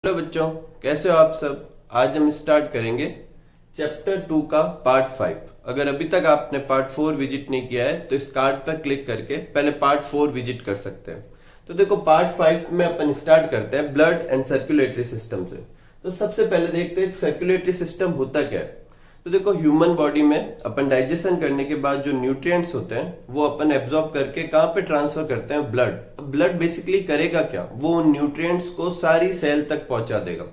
Hello बच्चों, कैसे हो आप सब। आज हम स्टार्ट करेंगे चैप्टर 2 का पार्ट 5। अगर अभी तक आपने पार्ट 4 विजिट नहीं किया है तो इस कार्ड पर क्लिक करके पहले पार्ट 4 विजिट कर सकते हैं। तो देखो, पार्ट 5 में अपन स्टार्ट करते हैं ब्लड एंड सर्कुलेटरी सिस्टम से। तो सबसे पहले देखते हैं सर्कुलेटरी सिस्टम होता क्या है। तो देखो, ह्यूमन बॉडी में अपन डाइजेशन करने के बाद जो न्यूट्रिएंट्स होते हैं वो अपन एब्जॉर्ब करके कहाँ पे ट्रांसफर करते हैं, ब्लड। ब्लड बेसिकली करेगा क्या, वो उन न्यूट्रिएंट्स को सारी सेल तक पहुंचा देगा।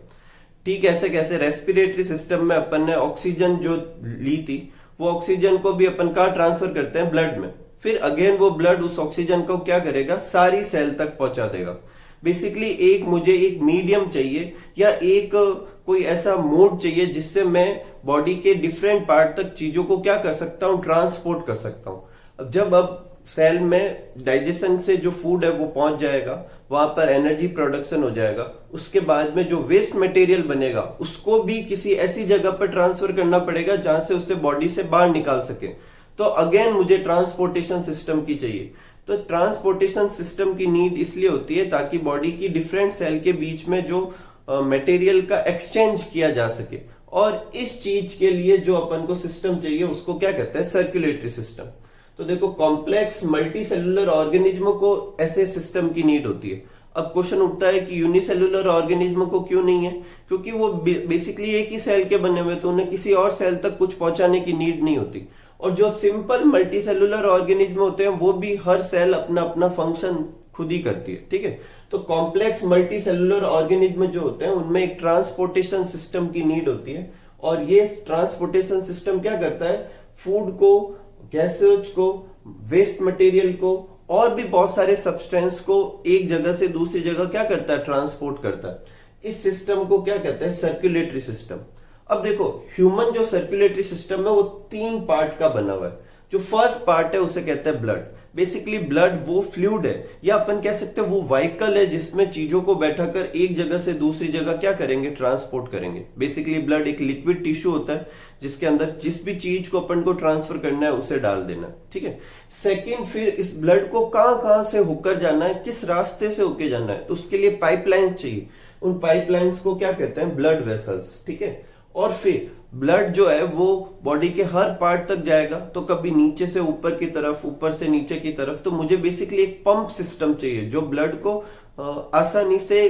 ठीक ऐसे कैसे रेस्पिरेटरी सिस्टम में अपन ने ऑक्सीजन जो ली थी वो ऑक्सीजन को भी अपन कहाँ ट्रांसफर करते हैं, ब्लड में। फिर अगेन वो ब्लड उस ऑक्सीजन को क्या करेगा, सारी सेल तक पहुंचा देगा। बेसिकली मुझे एक मीडियम चाहिए या एक कोई ऐसा मोड चाहिए जिससे मैं बॉडी के डिफरेंट पार्ट तक चीजों को क्या कर सकता हूँ, ट्रांसपोर्ट कर सकता हूँ। अब सेल में डाइजेशन से जो फूड है वो पहुंच जाएगा, वहां पर एनर्जी प्रोडक्शन हो जाएगा। उसके बाद में जो वेस्ट मटेरियल बनेगा उसको भी किसी ऐसी जगह पर ट्रांसफर करना पड़ेगा जहां से उसे बॉडी से बाहर निकाल सके। तो अगेन मुझे ट्रांसपोर्टेशन सिस्टम की चाहिए। तो ट्रांसपोर्टेशन सिस्टम की नीड इसलिए होती है ताकि बॉडी की डिफरेंट सेल के बीच में जो मटेरियल का एक्सचेंज किया जा सके। और इस चीज के लिए जो अपन को सिस्टम चाहिए उसको क्या कहते हैं, सर्कुलेटरी सिस्टम। तो देखो, कॉम्प्लेक्स मल्टी सेलुलर ऑर्गेनिज्म को ऐसे सिस्टम की नीड होती है। अब क्वेश्चन उठता है कि यूनिसेलुलर ऑर्गेनिज्म को क्यों नहीं है, क्योंकि वो बेसिकली एक ही सेल के बने हुए, तो उन्हें किसी और सेल तक कुछ पहुंचाने की नीड नहीं होती। और जो सिंपल मल्टी सेलुलर ऑर्गेनिज्म होते हैं वो भी हर सेल अपना अपना फंक्शन खुद ही करती है। ठीक है, तो कॉम्प्लेक्स मल्टी सेलुलर ऑर्गेनिज्म जो होते हैं उनमें एक ट्रांसपोर्टेशन सिस्टम की नीड होती है। और ये ट्रांसपोर्टेशन सिस्टम क्या करता है, फूड को, गैसेज को, वेस्ट मटेरियल को और भी बहुत सारे सब्सटेंस को एक जगह से दूसरी जगह क्या करता है, ट्रांसपोर्ट करता है। इस सिस्टम को क्या कहते हैं, सर्कुलेटरी सिस्टम। अब देखो, ह्यूमन जो सर्कुलेटरी सिस्टम है वो 3 पार्ट का बना हुआ है। जो फर्स्ट पार्ट है उसे कहते हैं ब्लड। बेसिकली ब्लड वो फ्लूइड है या अपन कह सकते हैं वो व्हीकल है जिसमें चीजों को बैठाकर एक जगह से दूसरी जगह क्या करेंगे, ट्रांसपोर्ट करेंगे। बेसिकली ब्लड एक लिक्विड टिश्यू होता है जिसके अंदर जिस भी चीज को अपन को ट्रांसफर करना है उसे डाल देना है। ठीक है, सेकेंड, फिर इस ब्लड को कहां कहां से होकर जाना है, किस रास्ते से होकर जाना है, तो उसके लिए पाइपलाइंस चाहिए। उन पाइपलाइंस को क्या कहते हैं, ब्लड वेसल्स। ठीक है, और फिर ब्लड जो है वो बॉडी के हर पार्ट तक जाएगा, तो कभी नीचे से ऊपर की तरफ, ऊपर से नीचे की तरफ। तो मुझे बेसिकली एक पंप सिस्टम चाहिए जो ब्लड को आसानी से,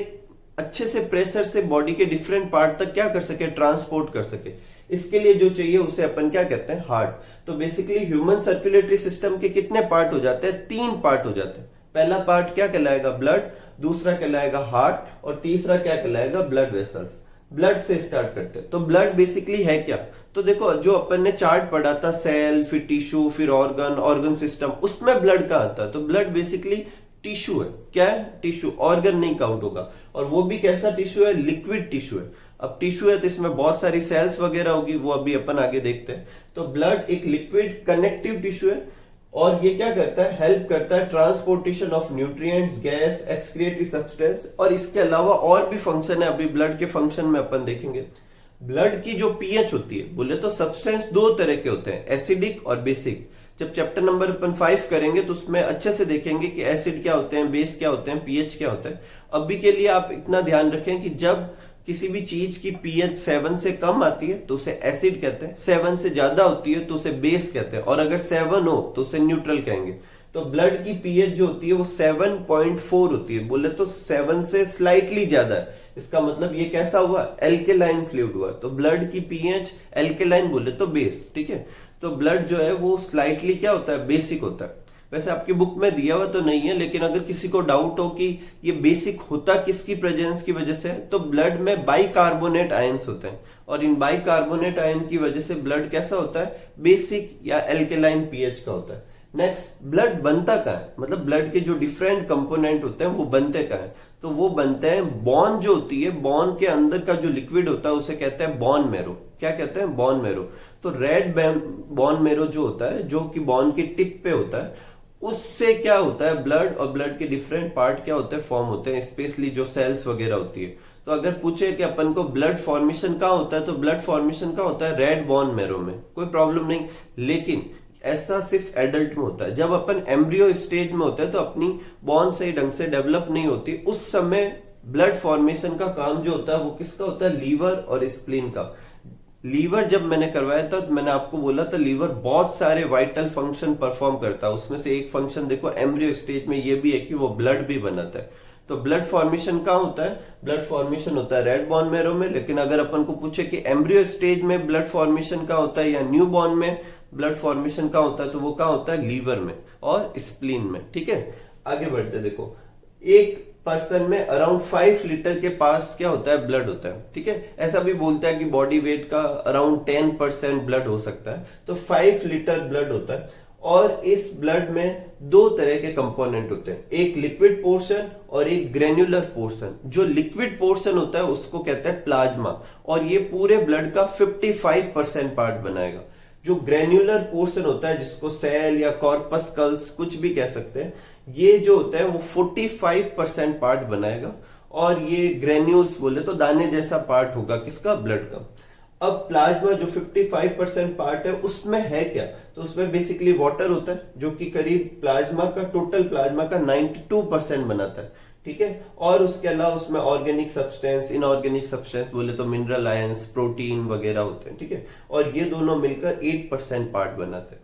अच्छे से प्रेशर से बॉडी के डिफरेंट पार्ट तक क्या कर सके, ट्रांसपोर्ट कर सके। इसके लिए जो चाहिए उसे अपन क्या कहते हैं, हार्ट। तो बेसिकली ह्यूमन सर्कुलेटरी सिस्टम के कितने पार्ट हो जाते हैं, 3 पार्ट हो जाते हैं। पहला पार्ट क्या कहलाएगा, ब्लड। दूसरा कहलाएगा हार्ट। और तीसरा क्या कहलाएगा, ब्लड वेसल्स। ब्लड से स्टार्ट करते हैं। तो ब्लड बेसिकली है क्या, तो देखो, जो अपन ने चार्ट पढ़ा था, सेल, फिर टिश्यू, फिर ऑर्गन सिस्टम, उसमें ब्लड का आता है। तो ब्लड बेसिकली टिश्यू है। क्या है, टिश्यू। ऑर्गन नहीं काउंट होगा। और वो भी कैसा टिश्यू है, लिक्विड टिश्यू है। अब टिश्यू है तो इसमें बहुत सारी सेल्स वगैरह होगी, वो अभी अपन आगे देखते हैं। तो ब्लड एक लिक्विड कनेक्टिव टिश्यू है और ये क्या करता है, हेल्प करता है transportation of nutrients, gas, excretory substance. और इसके अलावा और भी फंक्शन है, अभी ब्लड के फंक्शन में अपन देखेंगे। ब्लड की जो पीएच होती है, बोले तो सब्सटेंस 2 तरह के होते हैं, एसिडिक और बेसिक। जब चैप्टर नंबर अपन 5 करेंगे तो उसमें अच्छे से देखेंगे कि एसिड क्या होते हैं, बेस क्या होते हैं, पीएच क्या होता है। अभी के लिए आप इतना ध्यान रखें कि जब किसी भी चीज की पीएच 7 से कम आती है तो उसे एसिड कहते हैं, 7 से ज्यादा होती है तो उसे बेस कहते हैं, और अगर 7 हो तो उसे न्यूट्रल कहेंगे। तो ब्लड की पीएच जो होती है वो 7.4 होती है, बोले तो 7 से स्लाइटली ज्यादा है। इसका मतलब ये कैसा हुआ, एल्केलाइन फ्लूइड हुआ। तो ब्लड की पीएच एल्केलाइन बोले तो बेस। ठीक है, तो ब्लड जो है वो स्लाइटली क्या होता है, बेसिक होता है। वैसे आपकी बुक में दिया हुआ तो नहीं है, लेकिन अगर किसी को डाउट हो कि ये बेसिक होता किसकी प्रेजेंस की वजह से, तो ब्लड में बाइकार्बोनेट आयंस होते हैं और इन बाइकार्बोनेट आयन की वजह से ब्लड कैसा होता है, बेसिक या एल्केलाइन पीएच का होता है। नेक्स्ट, ब्लड बनता कहाँ है, मतलब ब्लड के जो डिफरेंट कंपोनेंट होते हैं वो बनते कहाँ है, तो वो बनते हैं बॉन जो होती है, बॉन के अंदर का जो लिक्विड होता है उसे कहते हैं बॉन मैरो। क्या कहते हैं, बॉन मैरो। तो रेड बॉन मैरो जो होता है, जो कि बॉन की टिप पे होता है, उससे क्या होता है, ब्लड और ब्लड के डिफरेंट पार्ट क्या होते हैं, फॉर्म होते हैं, स्पेशली जो सेल्स वगैरह होती है। तो अगर पूछे कि अपन को ब्लड फॉर्मेशन कहाँ होता है, तो ब्लड फॉर्मेशन कहाँ होता है, रेड बॉन मैरो में, कोई प्रॉब्लम नहीं। लेकिन ऐसा सिर्फ एडल्ट में होता है। जब अपन एम्ब्रियो स्टेज में होता है तो अपनी बॉन सही ढंग से डेवलप नहीं होती, उस समय ब्लड फॉर्मेशन का काम जो होता है वो किसका होता है, लीवर और स्प्लीन का। लीवर जब मैंने करवाया था तो मैंने आपको बोला था लीवर बहुत सारे वाइटल फंक्शन परफॉर्म करता है, उसमें से एक फंक्शन देखो एम्ब्रियो स्टेज में ये भी है कि वो ब्लड भी बनाता है। तो ब्लड फॉर्मेशन कहाँ होता है, ब्लड फॉर्मेशन होता है रेड बोन मैरो में। लेकिन अगर अपन को पूछे कि एम्ब्रियो स्टेज में ब्लड फॉर्मेशन कहाँ होता है या न्यू बॉर्न में ब्लड फॉर्मेशन कहाँ होता है, तो वो कहाँ होता है, लीवर में और स्प्लीन में। ठीक है, आगे बढ़ते देखो, एक पर्सन में अराउंड 5 लीटर के पास क्या होता है, ब्लड होता है। ठीक है, ऐसा भी बोलता है कि बॉडी वेट का अराउंड 10% ब्लड हो सकता है, तो 5 लीटर ब्लड होता है। और इस ब्लड में दो तरह के कंपोनेंट होते हैं, एक लिक्विड पोर्शन और एक ग्रेन्युलर पोर्शन। जो लिक्विड पोर्शन होता है उसको कहते हैं प्लाज्मा, और ये पूरे ब्लड का 55% पार्ट बनाएगा। जो ग्रेन्युलर पोर्शन होता है जिसको सेल या कॉर्पस्कल्स कुछ भी कह सकते हैं, ये जो होता है वो 45% पार्ट बनाएगा। और ये ग्रेन्यूल्स बोले तो दाने जैसा पार्ट होगा किसका, ब्लड का। अब प्लाज्मा जो 55% पार्ट है उसमें है क्या, तो उसमें बेसिकली वाटर होता है जो कि करीब प्लाज्मा का, टोटल प्लाज्मा का 92% बनाता है। ठीक है, और उसके अलावा उसमें ऑर्गेनिक सब्सटेंस, इनऑर्गेनिक सब्सटेंस बोले तो मिनरल आयंस, प्रोटीन वगैरह होते हैं। ठीक है, और ये दोनों मिलकर 8% पार्ट बनाते हैं।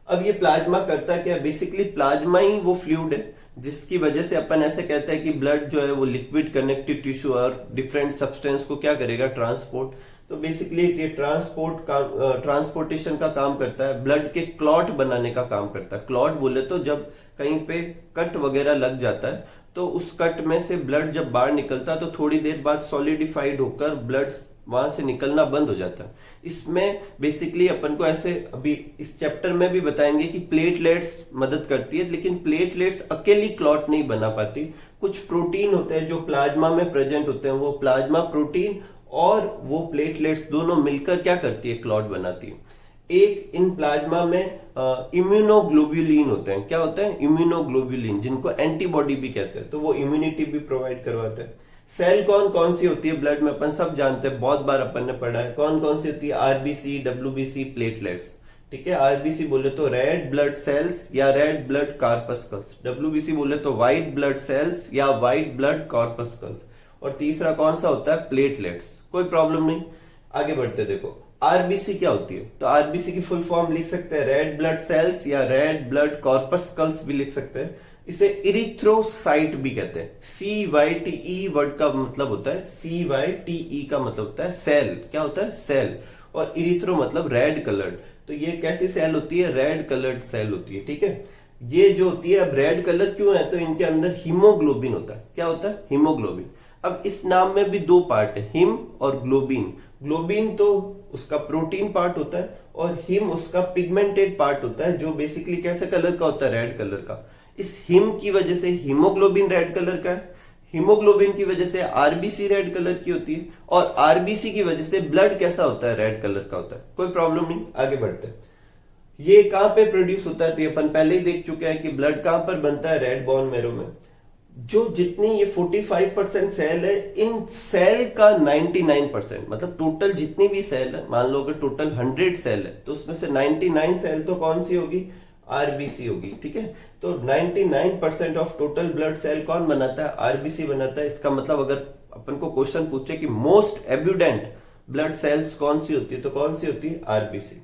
अब ये प्लाज्मा करता क्या, बेसिकली प्लाज्मा ही वो फ्लूइड है जिसकी वजह से अपन ऐसे कहते हैं कि ब्लड जो है वो लिक्विड कनेक्टिव टिश्यू और डिफरेंट सब्सटेंस को क्या करेगा, ट्रांसपोर्ट। तो बेसिकली ये ट्रांसपोर्टेशन का काम करता है, ब्लड के क्लॉट बनाने का काम करता है। क्लॉट बोले तो जब कहीं पे कट वगैरह लग जाता है तो उस कट में से ब्लड जब बाहर निकलता है तो थोड़ी देर बाद सॉलिडिफाइड होकर ब्लड वहां से निकलना बंद हो जाता है। इसमें बेसिकली अपन को ऐसे अभी इस चैप्टर में भी बताएंगे कि प्लेटलेट्स मदद करती है, लेकिन प्लेटलेट्स अकेली क्लॉट नहीं बना पाती। कुछ प्रोटीन होते हैं जो प्लाज्मा में प्रेजेंट होते हैं, वो प्लाज्मा प्रोटीन और वो प्लेटलेट्स दोनों मिलकर क्या करती है, क्लॉट बनाती है। एक इन प्लाज्मा में इम्यूनोग्लोब्युलिन होते हैं। क्या होते हैं, इम्यूनोग्लोब्युलिन, जिनको एंटीबॉडी भी कहते हैं, तो वो इम्यूनिटी भी प्रोवाइड करवाते हैं। सेल कौन कौन सी होती है ब्लड में, अपन सब जानते हैं, बहुत बार अपन ने पढ़ा है। कौन कौन सी होती है, आरबीसी, डब्ल्यूबीसी, प्लेटलेट्स। ठीक है, आरबीसी बोले तो रेड ब्लड सेल्स या रेड ब्लड कॉर्पस्कल्स, डब्ल्यूबीसी बोले तो व्हाइट ब्लड सेल्स या व्हाइट ब्लड कॉर्पस्कल्स, और तीसरा कौन सा होता है, प्लेटलेट्स। कोई प्रॉब्लम नहीं, आगे बढ़ते देखो। आरबीसी क्या होती है, तो आरबीसी की फुल फॉर्म लिख सकते हैं रेड ब्लड सेल्स या रेड ब्लड कॉर्पस्कल्स भी लिख सकते हैं। इसे इरिथ्रोसाइट भी कहते हैं। CYTE वर्ड का मतलब होता है, CYTE का मतलब होता है सेल। क्या होता है, सेल। और इरिथ्रो मतलब रेड कलर्ड, तो ये कैसी सेल होती है, रेड कलर्ड सेल होती है। ठीक है, ये जो होती है, अब रेड कलर क्यों है, तो इनके अंदर हीमोग्लोबिन होता है। क्या होता है, हीमोग्लोबिन। अब इस नाम में भी दो पार्ट है, हिम और ग्लोबिन। ग्लोबिन तो उसका प्रोटीन पार्ट होता है और हिम उसका पिगमेंटेड पार्ट होता है, जो बेसिकली कैसे कलर का होता है, रेड कलर का। इस हिम की वजह से हीमोग्लोबिन रेड कलर का है, हीमोग्लोबिन की वजह से आरबीसी रेड कलर की होती है, और आरबीसी की वजह से ब्लड कैसा होता है, रेड कलर का होता है। कोई प्रॉब्लम नहीं, आगे बढ़ते हैं। ये कहां पे प्रोड्यूस होता है, तो ये अपन पहले ही देख चुके हैं कि ब्लड कहां पर बनता है, रेड बोन मैरो में। जो जितनी ये 45% सेल है, इन सेल का 99% मतलब टोटल जितनी भी सेल है, मान लो अगर टोटल 100 सेल है तो उसमें से 99 सेल तो कौन सी होगी, आरबीसी होगी। ठीक है, तो 99% ऑफ टोटल ब्लड सेल कौन बनाता है, आरबीसी बनाता है। इसका मतलब अगर अपन को क्वेश्चन पूछे कि मोस्ट एब्यूडेंट ब्लड सेल्स कौन सी होती है, तो कौन सी होती है, आरबीसी।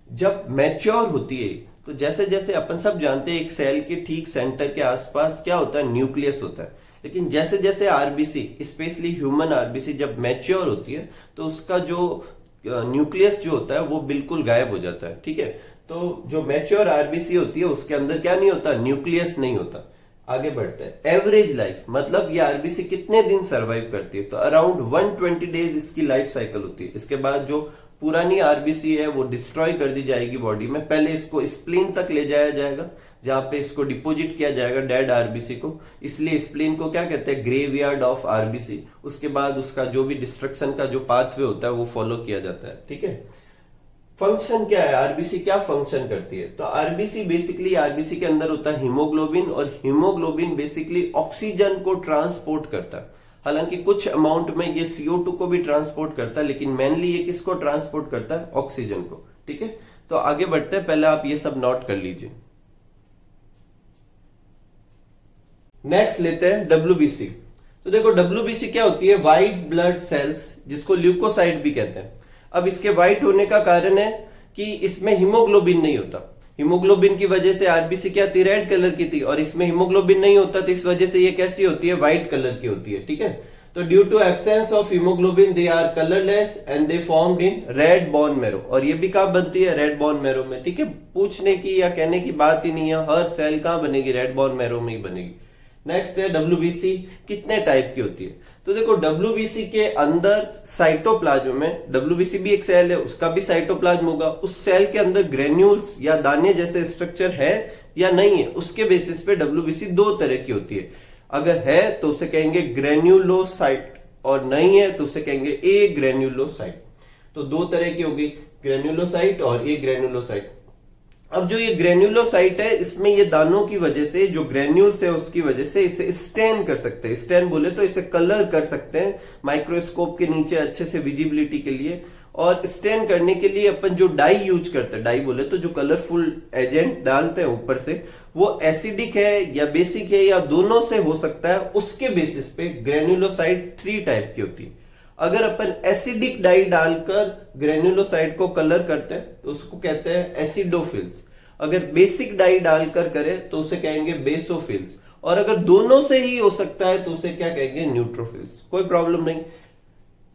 जब मैच्योर होती है, तो जैसे जैसे अपन सब जानते हैं एक सेल के ठीक सेंटर के आसपास क्या होता है, न्यूक्लियस होता है। लेकिन जैसे जैसे आरबीसी, स्पेशली ह्यूमन आरबीसी जब मैच्योर होती है तो उसका जो न्यूक्लियस जो होता है वो बिल्कुल गायब हो जाता है। ठीक है, तो जो मैच्योर आरबीसी होती है उसके अंदर क्या नहीं होता, न्यूक्लियस नहीं होता। आगे बढ़ते हैं, एवरेज लाइफ मतलब ये आरबीसी कितने दिन सरवाइव करती है, तो अराउंड 120 डेज इसकी लाइफ साइकिल होती है। इसके बाद जो पुरानी आरबीसी है वो डिस्ट्रॉय कर दी जाएगी बॉडी में। पहले इसको स्प्लीन तक ले जाया जाएगा जहां पे इसको डिपोजिट किया जाएगा डेड आरबीसी को, इसलिए स्प्लीन को क्या कहते हैं, ग्रेवयार्ड ऑफ आरबीसी। उसके बाद उसका जो भी डिस्ट्रक्शन का जो पाथवे होता है वो फॉलो किया जाता है। ठीक है, फंक्शन क्या है, आरबीसी क्या फंक्शन करती है, तो आरबीसी बेसिकली, आरबीसी के अंदर होता है हीमोग्लोबिन, और हीमोग्लोबिन बेसिकली ऑक्सीजन को ट्रांसपोर्ट करता है। हालांकि कुछ अमाउंट में ये CO2 को भी ट्रांसपोर्ट करता है, लेकिन मेनली ये किसको ट्रांसपोर्ट करता है, ऑक्सीजन को। ठीक है, तो आगे बढ़ते हैं, पहले आप ये सब नोट कर लीजिए। नेक्स्ट लेते हैं डब्ल्यूबीसी। तो तो देखो डब्ल्यूबीसी क्या होती है, व्हाइट ब्लड सेल्स, जिसको ल्यूकोसाइट भी कहते हैं। अब इसके व्हाइट होने का कारण है कि इसमें हीमोग्लोबिन नहीं होता। हीमोग्लोबिन की वजह से आरबीसी क्या थी, रेड कलर की थी, और इसमें हीमोग्लोबिन नहीं होता, तो इस वजह से ये कैसी होती है, व्हाइट कलर की होती है। ठीक है, तो due to absence of haemoglobin they are colourless and they formed in red bone marrow. और ये भी कहाँ बनती है, रेड बोन मैरो में। ठीक है, पूछने की या कहने की बात ही नहीं है, हर सेल कहाँ बनेगी, रेड बोन मैरो में ही बनेगी। नेक्स्ट है डब्ल्यूबीसी कितने टाइप की होती है। तो देखो डब्ल्यूबीसी के अंदर साइटोप्लाज्म में, डब्ल्यूबीसी भी एक सेल है, उसका भी साइटोप्लाज्म होगा। उस सेल के अंदर ग्रेन्यूल्स या दाने जैसे स्ट्रक्चर है या नहीं है, उसके बेसिस पे डब्ल्यूबीसी दो तरह की होती है। अगर है तो उसे कहेंगे ग्रेन्युलोसाइट, और नहीं है तो उसे कहेंगे ए ग्रेन्युलोसाइट। तो दो तरह की होगी, ग्रेन्युलोसाइट और ए ग्रेन्युलोसाइट। अब जो ये ग्रेन्युलोसाइट है, इसमें ये दानों की वजह से, जो ग्रेन्यूल्स है उसकी वजह से इसे स्टेन कर सकते हैं। स्टेन बोले तो इसे कलर कर सकते हैं माइक्रोस्कोप के नीचे अच्छे से विजिबिलिटी के लिए। और स्टेन करने के लिए अपन जो डाई यूज करते हैं, डाई बोले तो जो कलरफुल एजेंट डालते हैं ऊपर से, वो एसिडिक है या बेसिक है या दोनों से हो सकता है। उसके बेसिस पे ग्रेन्युलोसाइट 3 टाइप की होती है। अगर अपन एसिडिक डाई डालकर ग्रेन्युलोसाइट को कलर करते हैं तो उसको कहते हैं एसिडोफिल्स। अगर बेसिक डाई डालकर करें तो उसे कहेंगे बेसोफिल्स। और अगर दोनों से ही हो सकता है तो उसे क्या कहेंगे, न्यूट्रोफिल्स। कोई प्रॉब्लम नहीं।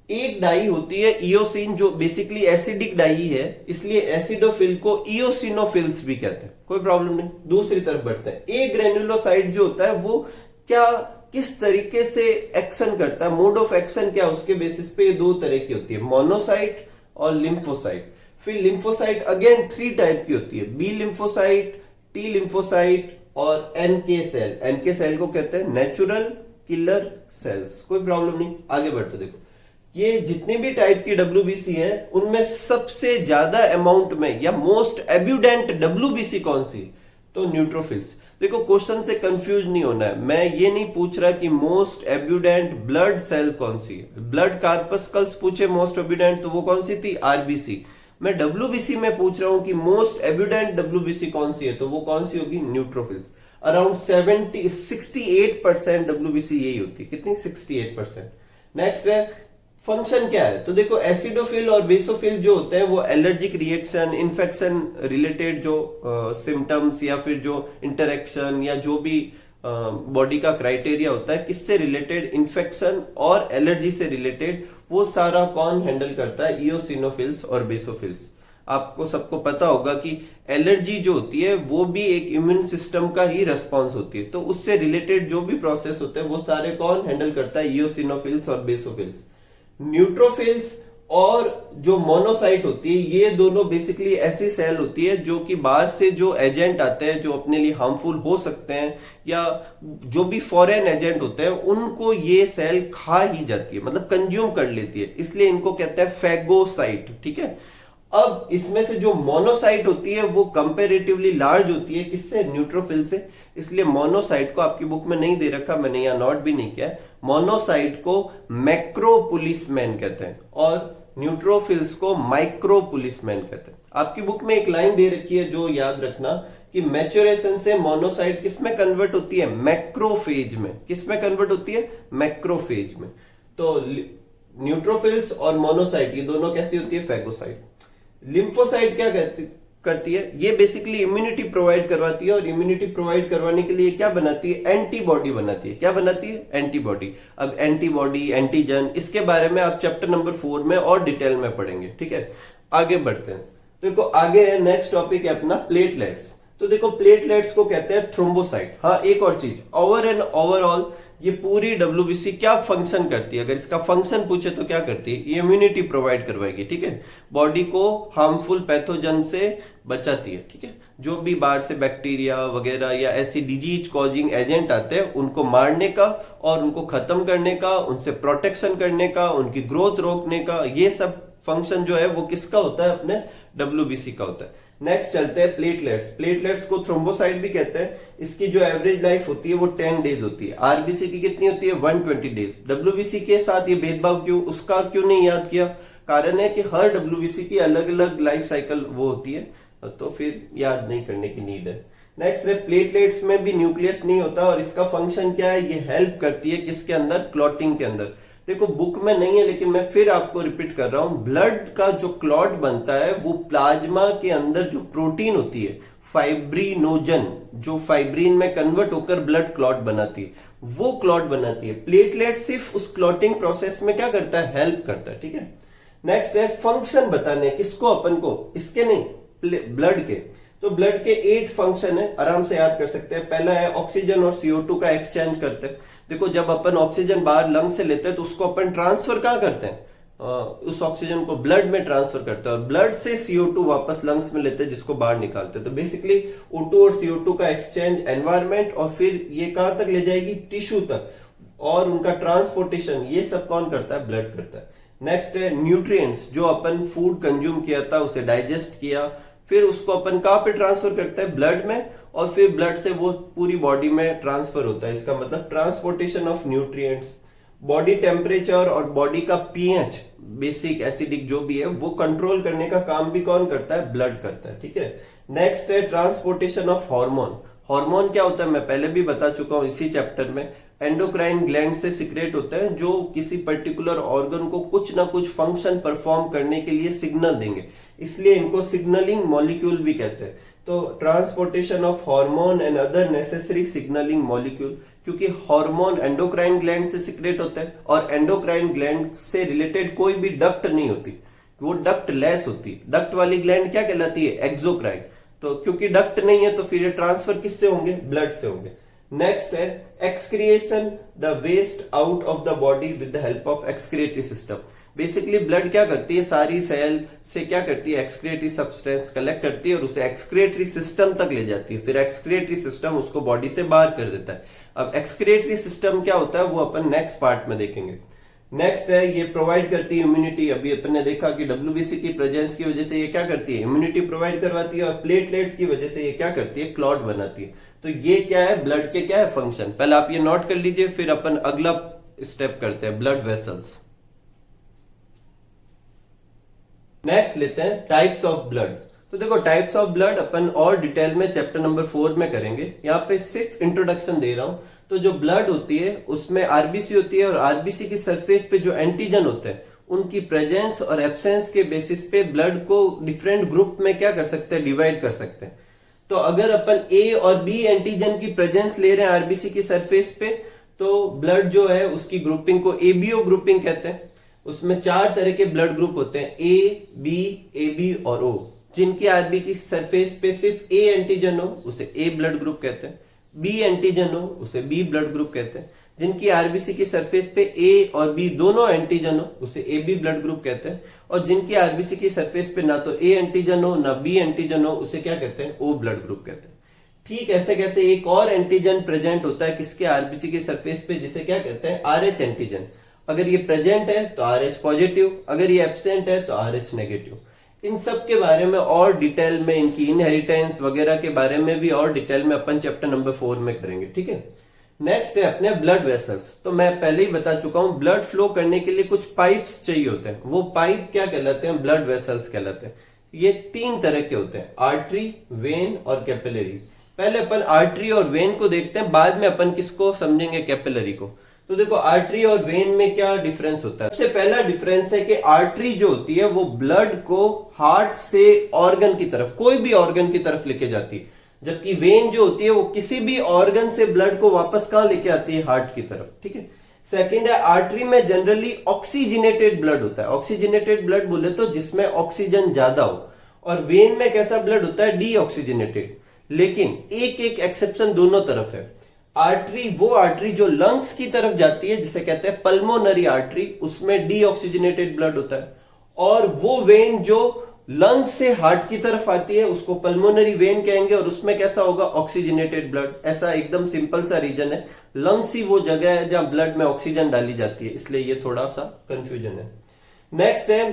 एक डाई होती है इयोसिन, जो बेसिकली एसिडिक डाई है, इसलिए एसिडोफिल को इयोसिनोफिल्स भी कहते हैं। कोई प्रॉब्लम नहीं। दूसरी तरफ बढ़ते हैं। ए ग्रेन्युलोसाइट जो होता है वो क्या, किस तरीके से एक्शन करता है, मोड ऑफ एक्शन क्या, उसके बेसिस पे ये दो तरह की होती है, मोनोसाइट और लिम्फोसाइट। फिर लिम्फोसाइट अगेन 3 टाइप की होती है, बी लिम्फोसाइट, टी लिम्फोसाइट और एनके सेल। एनके सेल को कहते हैं नेचुरल किलर सेल्स। कोई प्रॉब्लम नहीं। आगे बढ़ते देखो, ये जितनी भी टाइप की डब्ल्यूबीसी है उनमें सबसे ज्यादा अमाउंट में या मोस्ट एब्यूडेंट डब्ल्यूबीसी कौन सी, तो न्यूट्रोफिल्स। देखो क्वेश्चन से कंफ्यूज नहीं होना है। मैं ये नहीं पूछ रहा कि मोस्ट एब्यूडेंट ब्लड सेल कौन सी है। ब्लड कार्पस्कल्स पूछे मोस्ट एब्यूडेंट तो वो कौन सी थी, आरबीसी। मैं डब्ल्यूबीसी में पूछ रहा हूं कि मोस्ट एब्यूडेंट डब्ल्यूबीसी कौन सी है, तो वो कौन सी होगी, न्यूट्रोफिल्स। अराउंड 68% डब्ल्यूबीसी यही होती है। कितनी, 68%। नेक्स्ट है फंक्शन क्या है। तो देखो एसिडोफिल और बेसोफिल जो होते हैं वो एलर्जिक रिएक्शन, इन्फेक्शन रिलेटेड जो सिम्टम्स या फिर जो इंटरेक्शन या जो भी बॉडी का क्राइटेरिया होता है, किससे रिलेटेड, इन्फेक्शन और एलर्जी से रिलेटेड, वो सारा कौन हैंडल करता है, इयोसिनोफिल्स और बेसोफिल्स। आपको सबको पता होगा कि एलर्जी जो होती है वो भी एक इम्यून सिस्टम का ही रेस्पॉन्स होती है, तो उससे रिलेटेड जो भी प्रोसेस होते हैं वो सारे कौन हैंडल करता है, इयोसिनोफिल्स और बेसोफिल्स। न्यूट्रोफिल्स और जो मोनोसाइट होती है, ये दोनों बेसिकली ऐसी सेल होती है जो कि बाहर से जो एजेंट आते हैं जो अपने लिए हार्मफुल हो सकते हैं या जो भी फॉरेन एजेंट होते हैं उनको ये सेल खा ही जाती है, मतलब कंज्यूम कर लेती है, इसलिए इनको कहते हैं फेगोसाइट। ठीक है, अब इसमें से जो मोनोसाइट होती है वो कंपेरेटिवली लार्ज होती है, किससे, न्यूट्रोफिल से। इसलिए मोनोसाइट को आपकी बुक में नहीं दे रखा, मैंने यहां नोट भी नहीं किया है। मोनोसाइट को मैक्रोपुलिसमैन कहते हैं और न्यूट्रोफिल्स को माइक्रोपुलिसमैन कहते हैं। आपकी बुक में एक लाइन दे रखी है जो याद रखना कि मैच्योरेशन से मोनोसाइट किसमें कन्वर्ट होती है, मैक्रोफेज में। किसमें कन्वर्ट होती है, मैक्रोफेज में। तो न्यूट्रोफिल्स और मोनोसाइट ये दोनों कैसी होती है, फेगोसाइट। लिम्फोसाइट क्या करती है, ये बेसिकली इम्यूनिटी प्रोवाइड करवाती है और इम्यूनिटी प्रोवाइड करवाने के लिए क्या बनाती है, एंटीबॉडी बनाती है। क्या बनाती है, एंटीबॉडी। अब एंटीबॉडी, एंटीजन, इसके बारे में आप चैप्टर नंबर 4 में और डिटेल में पढ़ेंगे। ठीक है, आगे बढ़ते हैं। तो देखो आगे है, नेक्स्ट टॉपिक है अपना प्लेटलेट्स। तो देखो प्लेटलेट्स को कहते हैं थ्रोम्बोसाइट। हाँ, एक और चीज, ओवर एंड ओवरऑल ये पूरी डब्ल्यूबीसी क्या फंक्शन करती है, अगर इसका फंक्शन पूछे तो क्या करती है, ये इम्यूनिटी प्रोवाइड करवाएगी। ठीक है, बॉडी को हार्मफुल पैथोजन से बचाती है। ठीक है, जो भी बाहर से बैक्टीरिया वगैरह या ऐसी डिजीज कॉजिंग एजेंट आते हैं उनको मारने का और उनको खत्म करने का, उनसे प्रोटेक्शन करने का, उनकी ग्रोथ रोकने का, ये सब फंक्शन जो है वो किसका होता है, अपने डब्ल्यूबीसी का होता है। नेक्स्ट चलते हैं प्लेटलेट्स। प्लेटलेट्स को थ्रोम्बोसाइट भी कहते हैं। इसकी जो एवरेज लाइफ होती है वो 10 डेज होती है। आरबीसी की कितनी होती है, 120 डेज। डब्ल्यूबीसी के साथ ये भेदभाव क्यों, उसका क्यों नहीं याद किया, कारण है कि हर डब्ल्यूबीसी की अलग अलग लाइफ साइकिल वो होती है, तो फिर याद नहीं करने की नीड है। नेक्स्ट है प्लेटलेट्स में भी न्यूक्लियस नहीं होता, और इसका फंक्शन क्या है, ये हेल्प करती है किसके अंदर, क्लॉटिंग के अंदर। देखो बुक में नहीं है लेकिन मैं फिर आपको रिपीट कर रहा हूं, ब्लड का जो क्लॉट बनता है वो प्लाज्मा के अंदर जो प्रोटीन होती है फाइब्रिनोजन, जो फाइब्रिन में कन्वर्ट होकर ब्लड क्लॉट बनाती है, वो क्लॉट बनाती है। प्लेटलेट सिर्फ उस क्लॉटिंग प्रोसेस में क्या करता है, हेल्प करता है, ठीक है। नेक्स्ट है फंक्शन बताने, किसको, अपन को, इसके नहीं, ब्लड के। तो ब्लड के 8 फंक्शन है, आराम से याद कर सकते हैं। पहला है ऑक्सीजन और CO2 का एक्सचेंज करते हैं। देखो जब अपन ऑक्सीजन बाहर लंग से लेते हैं तो उसको अपन ट्रांसफर कहाँ करते हैं, उस ऑक्सीजन को ब्लड में ट्रांसफर करते हैं, और ब्लड से CO2 वापस लंग्स में लेते हैं जिसको बाहर निकालते हैं। तो बेसिकली O2 और CO2 का एक्सचेंज एनवायरमेंट, और फिर ये कहां तक ले जाएगी, टिश्यू तक, और उनका ट्रांसपोर्टेशन ये सब कौन करता है, ब्लड करता है। नेक्स्ट है न्यूट्रिएंट्स, जो अपन फूड कंज्यूम किया था उसे डाइजेस्ट किया, फिर उसको अपन कहां पे ट्रांसफर करते हैं, ब्लड में, और फिर ब्लड से वो पूरी बॉडी में ट्रांसफर होता है। इसका मतलब transportation of nutrients. Body temperature और बॉडी का पीएच, बेसिक एसिडिक जो भी है, वो कंट्रोल करने का काम भी कौन करता है, ब्लड करता है, ठीक है। नेक्स्ट है ट्रांसपोर्टेशन ऑफ हार्मोन। हार्मोन क्या होता है मैं पहले भी बता चुका हूं इसी चैप्टर में, एंडोक्राइन ग्लैंड से सिक्रेट होते हैं जो किसी पर्टिकुलर ऑर्गन को कुछ ना कुछ फंक्शन परफॉर्म करने के लिए सिग्नल देंगे, इसलिए इनको सिग्नलिंग मॉलिक्यूल भी कहते हैं। तो transportation of hormone and other necessary signalling molecule, क्योंकि हार्मोन एंडोक्राइन ग्लैंड से सिक्रेट होते हैं, और एंडोक्राइन ग्लैंड से रिलेटेड कोई भी डक्ट नहीं होती, वो डक्ट लेस होती। डक्ट वाली ग्लैंड क्या कहलाती है, एक्सोक्राइन। तो क्योंकि डक्ट नहीं है तो फिर ये ट्रांसफर किससे होंगे, ब्लड से होंगे। नेक्स्ट है excretion, the waste out of the body with the help of excretory system. Basically blood क्या करती है, सारी सेल से क्या करती है, एक्सक्रिएटरी सब्सटेंस कलेक्ट करती है और उसे एक्सक्रिएटरी सिस्टम तक ले जाती है, फिर एक्सक्रिएटरी सिस्टम उसको बॉडी से बाहर कर देता है। अब एक्सक्रिएटरी सिस्टम क्या होता है वो अपन नेक्स्ट पार्ट में देखेंगे। नेक्स्ट है ये प्रोवाइड करती है इम्यूनिटी। अभी अपन ने देखा कि WBC की प्रेजेंस की वजह से ये क्या करती है, इम्यूनिटी प्रोवाइड करवाती है, और प्लेटलेट्स की वजह से ये क्या करती है, क्लॉट बनाती है। तो ये क्या है, ब्लड के क्या है फंक्शन, पहले आप ये नोट कर लीजिए, फिर अपन अगला स्टेप करते हैं, ब्लड वेसल्स। नेक्स्ट लेते हैं टाइप्स ऑफ ब्लड। तो देखो टाइप्स ऑफ ब्लड अपन और डिटेल में चैप्टर नंबर 4 में करेंगे, यहाँ पे सिर्फ इंट्रोडक्शन दे रहा हूं। तो जो ब्लड होती है उसमें आरबीसी होती है, और आरबीसी की सरफेस पे जो एंटीजन होते हैं उनकी प्रेजेंस और एब्सेंस के बेसिस पे ब्लड को डिफरेंट ग्रुप में क्या कर सकते हैं, डिवाइड कर सकते हैं। तो अगर अपन ए और बी एंटीजन की प्रेजेंस ले रहे हैं आरबीसी की सरफेस पे, तो ब्लड जो है उसकी ग्रुपिंग को एबीओ ग्रुपिंग कहते हैं। उसमें 4 तरह के ब्लड ग्रुप होते हैं, ए, बी, एबी और ओ। जिनकी आरबी की सरफेस पे सिर्फ ए एंटीजन हो उसे ए ब्लड ग्रुप कहते हैं, बी एंटीजन हो उसे बी ब्लड ग्रुप कहते हैं, जिनकी आरबीसी की सरफेस पे ए और बी दोनों एंटीजन हो उसे ए बी ब्लड ग्रुप कहते हैं, और जिनकी आरबीसी की सरफेस पे ना तो ए एंटीजन हो ना बी एंटीजन हो उसे क्या कहते हैं, ओ ब्लड ग्रुप कहते हैं। ठीक ऐसे कैसे एक और एंटीजन प्रेजेंट होता है किसके, आरबीसी की सरफेस पे, जिसे क्या कहते हैं, आरएच एंटीजन। अगर ये प्रेजेंट है तो आरएच पॉजिटिव, अगर ये एब्सेंट है तो आरएच नेगेटिव। इन सब के बारे में और डिटेल में, इनकी इनहेरिटेंस वगैरह के बारे में भी और डिटेल में अपन चैप्टर नंबर 4 में करेंगे, ठीक है। नेक्स्ट है अपने ब्लड वेसल्स। तो मैं पहले ही बता चुका हूं, ब्लड फ्लो करने के लिए कुछ पाइप्स चाहिए होते हैं, वो पाइप क्या कहलाते हैं, ब्लड वेसल्स कहलाते हैं। ये 3 तरह के होते हैं, आर्टरी, वेन और कैपिलरीज। पहले अपन आर्टरी और वेन को देखते हैं, बाद में अपन किसको समझेंगे, कैपिलरी को। तो देखो आर्टरी और वेन में क्या डिफरेंस होता है। सबसे पहला डिफरेंस है कि आर्टरी जो होती है वो ब्लड को हार्ट से ऑर्गन की तरफ, कोई भी ऑर्गन की तरफ लेके जाती है, जबकि वेन जो होती है वो किसी भी ऑर्गन से ब्लड को वापस कहां लेके आती है, हार्ट की तरफ, ठीक है। सेकंड है आर्टरी में जनरली ऑक्सीजनेटेड ब्लड होता है। ऑक्सीजनेटेड ब्लड बोले तो जिसमें ऑक्सीजन ज्यादा हो, और वेन में कैसा ब्लड होता है, डीऑक्सीजनेटेड। लेकिन एक एक एक्सेप्शन दोनों तरफ है। आर्टरी, वो आर्टरी जो लंग्स की तरफ जाती है जिसे कहते हैं पल्मोनरी आर्टरी, उसमें डीऑक्सीजनेटेड ब्लड होता है, और वो वेन जो लंग्स से हार्ट की तरफ आती है उसको पल्मोनरी वेन कहेंगे, और उसमें कैसा होगा, ऑक्सीजनेटेड ब्लड। ऐसा एकदम सिंपल सा रीजन है, लंग्स ही वो जगह है जहां ब्लड में ऑक्सीजन डाली जाती है, इसलिए ये थोड़ा सा कंफ्यूजन है। नेक्स्ट है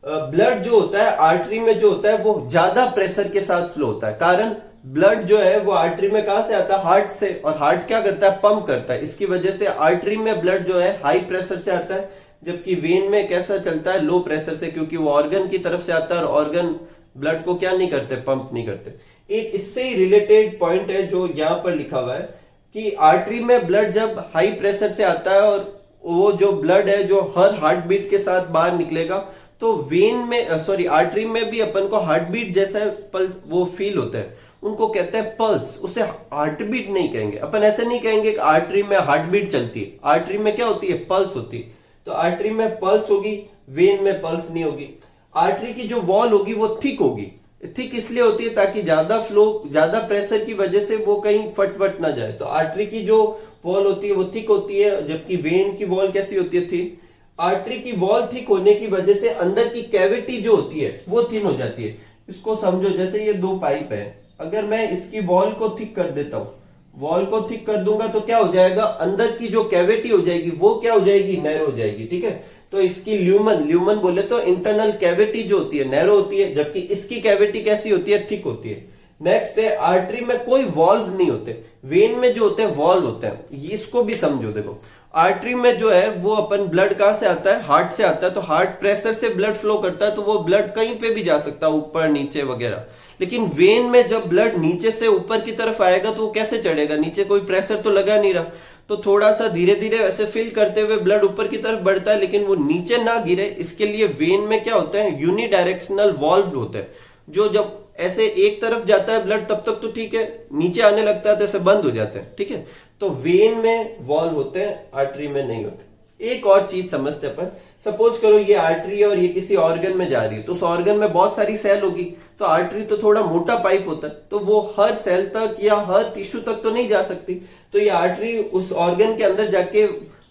ब्लड जो होता है आर्टरी में जो होता है वो ज्यादा प्रेशर के साथ फ्लो होता है। कारण ब्लड जो है वो आर्टरी में कहां से आता है, हार्ट से, और हार्ट क्या करता है, पंप करता है। इसकी वजह से आर्टरी में ब्लड जो है हाई प्रेशर से आता है, जबकि वेन में कैसा चलता है, लो प्रेशर से, क्योंकि वो ऑर्गन की तरफ से आता है और ऑर्गन ब्लड को क्या नहीं करते, पंप नहीं करते। एक इससे ही रिलेटेड पॉइंट है जो यहाँ पर लिखा हुआ है कि आर्टरी में ब्लड जब हाई प्रेशर से आता है और वो जो ब्लड है जो हर हार्ट बीट के साथ बाहर निकलेगा, तो वेन में सॉरी आर्टरी में भी अपन को हार्ट बीट जैसा पल्स वो फील होता है, उनको कहते हैं पल्स। उसे हार्ट बीट नहीं कहेंगे अपन, ऐसे नहीं कहेंगे कि आर्टरी में हार्ट बीट चलती है। आर्टरी में क्या होती है? पल्स होती है। तो आर्टरी में पल्स होगी, वेन में पल्स नहीं होगी। आर्टरी की जो वॉल होगी वो थिक होगी। थिक इसलिए होती है ताकि ज्यादा फ्लो, ज्यादा प्रेशर की वजह से वो कहीं फट ना जाए। तो आर्टरी की जो वॉल होती है वो थिक होती है, जबकि वेन की वॉल कैसी होती है? थिन। आर्टरी की वॉल थिक होने की वजह से अंदर की कैविटी जो होती है वो थिन हो जाती है। इसको समझो, जैसे ये दो पाइप है, अगर मैं इसकी वॉल को थिक कर देता हूं, वॉल को थिक कर दूंगा तो क्या हो जाएगा? अंदर की जो कैविटी हो जाएगी वो क्या हो जाएगी? नैरो हो जाएगी। ठीक है, तो इसकी ल्यूमन बोले तो इंटरनल कैविटी जो होती है नैरो होती है, जबकि इसकी कैविटी कैसी होती है? थिक होती है। नेक्स्ट है, आर्टरी में कोई वॉल्व नहीं होते, वेन में जो होते हैं वॉल्व होते हैं। इसको भी समझो। देखो, आर्टरी में जो है वो अपन ब्लड कहां से आता है? हार्ट से आता है। तो हार्ट प्रेशर से ब्लड फ्लो करता है, तो वो ब्लड कहीं पे भी जा सकता है, ऊपर नीचे वगैरह। लेकिन वेन में जब ब्लड नीचे से ऊपर की तरफ आएगा तो वो कैसे चढ़ेगा? नीचे कोई प्रेशर तो लगा नहीं रहा, तो थोड़ा सा धीरे धीरे ऐसे फिल करते हुए ब्लड ऊपर की तरफ बढ़ता है, लेकिन वो नीचे ना गिरे इसके लिए वेन में क्या होता है? यूनिडायरेक्शनल वॉल्व होता है, जो जब ऐसे एक तरफ जाता है ब्लड तब तक तो ठीक है, नीचे आने लगता है तो ऐसे बंद हो जाते हैं। ठीक है, तो वेन में वॉल्व होते हैं, आर्टरी में नहीं होते। एक और चीज समझते अपन, सपोज करो ये आर्टरी है और ये किसी ऑर्गन में जा रही है, तो उस ऑर्गन में बहुत सारी सेल होगी। तो आर्टरी तो थोड़ा मोटा पाइप होता है, तो वो हर सेल तक या हर टिश्यू तक तो नहीं जा सकती। तो ये आर्टरी उस ऑर्गन के अंदर जाके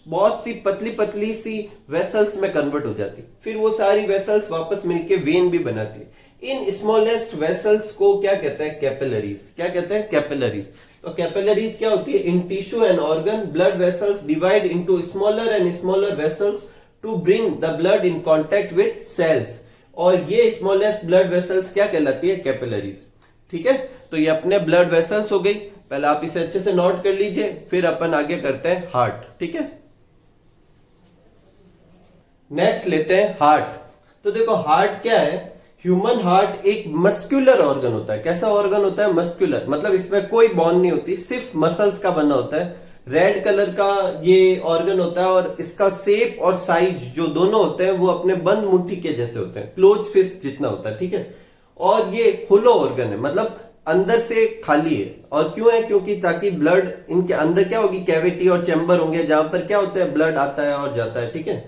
बहुत सी पतली पतली सी वेसल्स में कन्वर्ट हो जाती, फिर वो सारी वेसल्स वापस मिलके वेन भी बनाती है। इन स्मॉलेस्ट वेसल्स को क्या कहते हैं? कैपिलरीज। क्या कहते हैं? कैपिलरीज। तो कैपिलरीज क्या होती है? In tissue and organ blood vessels divide into smaller and smaller vessels to bring the blood in contact with cells. और ये स्मॉलेस्ट ब्लड वेसल्स क्या कहलाती है? कैपिलरीज। ठीक है, तो ये अपने ब्लड वेसल्स हो गई। पहले आप इसे अच्छे से नोट कर लीजिए, फिर अपन आगे करते हैं हार्ट। ठीक है, नेक्स्ट लेते हैं हार्ट। तो देखो, हार्ट क्या है? ह्यूमन हार्ट एक मस्कुलर ऑर्गन होता है। कैसा ऑर्गन होता है? मस्कुलर, मतलब इसमें कोई बॉन नहीं होती, सिर्फ मसल्स का बना होता है। रेड कलर का ये ऑर्गन होता है और इसका शेप और साइज जो दोनों होते हैं वो अपने बंद मुट्ठी के जैसे होते हैं, क्लोज फिस्ट जितना होता है। ठीक है, और ये होलो ऑर्गन है, मतलब अंदर से खाली है। और क्यों है? क्योंकि ताकि ब्लड इनके अंदर क्या होगी? कैविटी और चैम्बर होंगे जहां पर क्या होता है? ब्लड आता है और जाता है। ठीक है,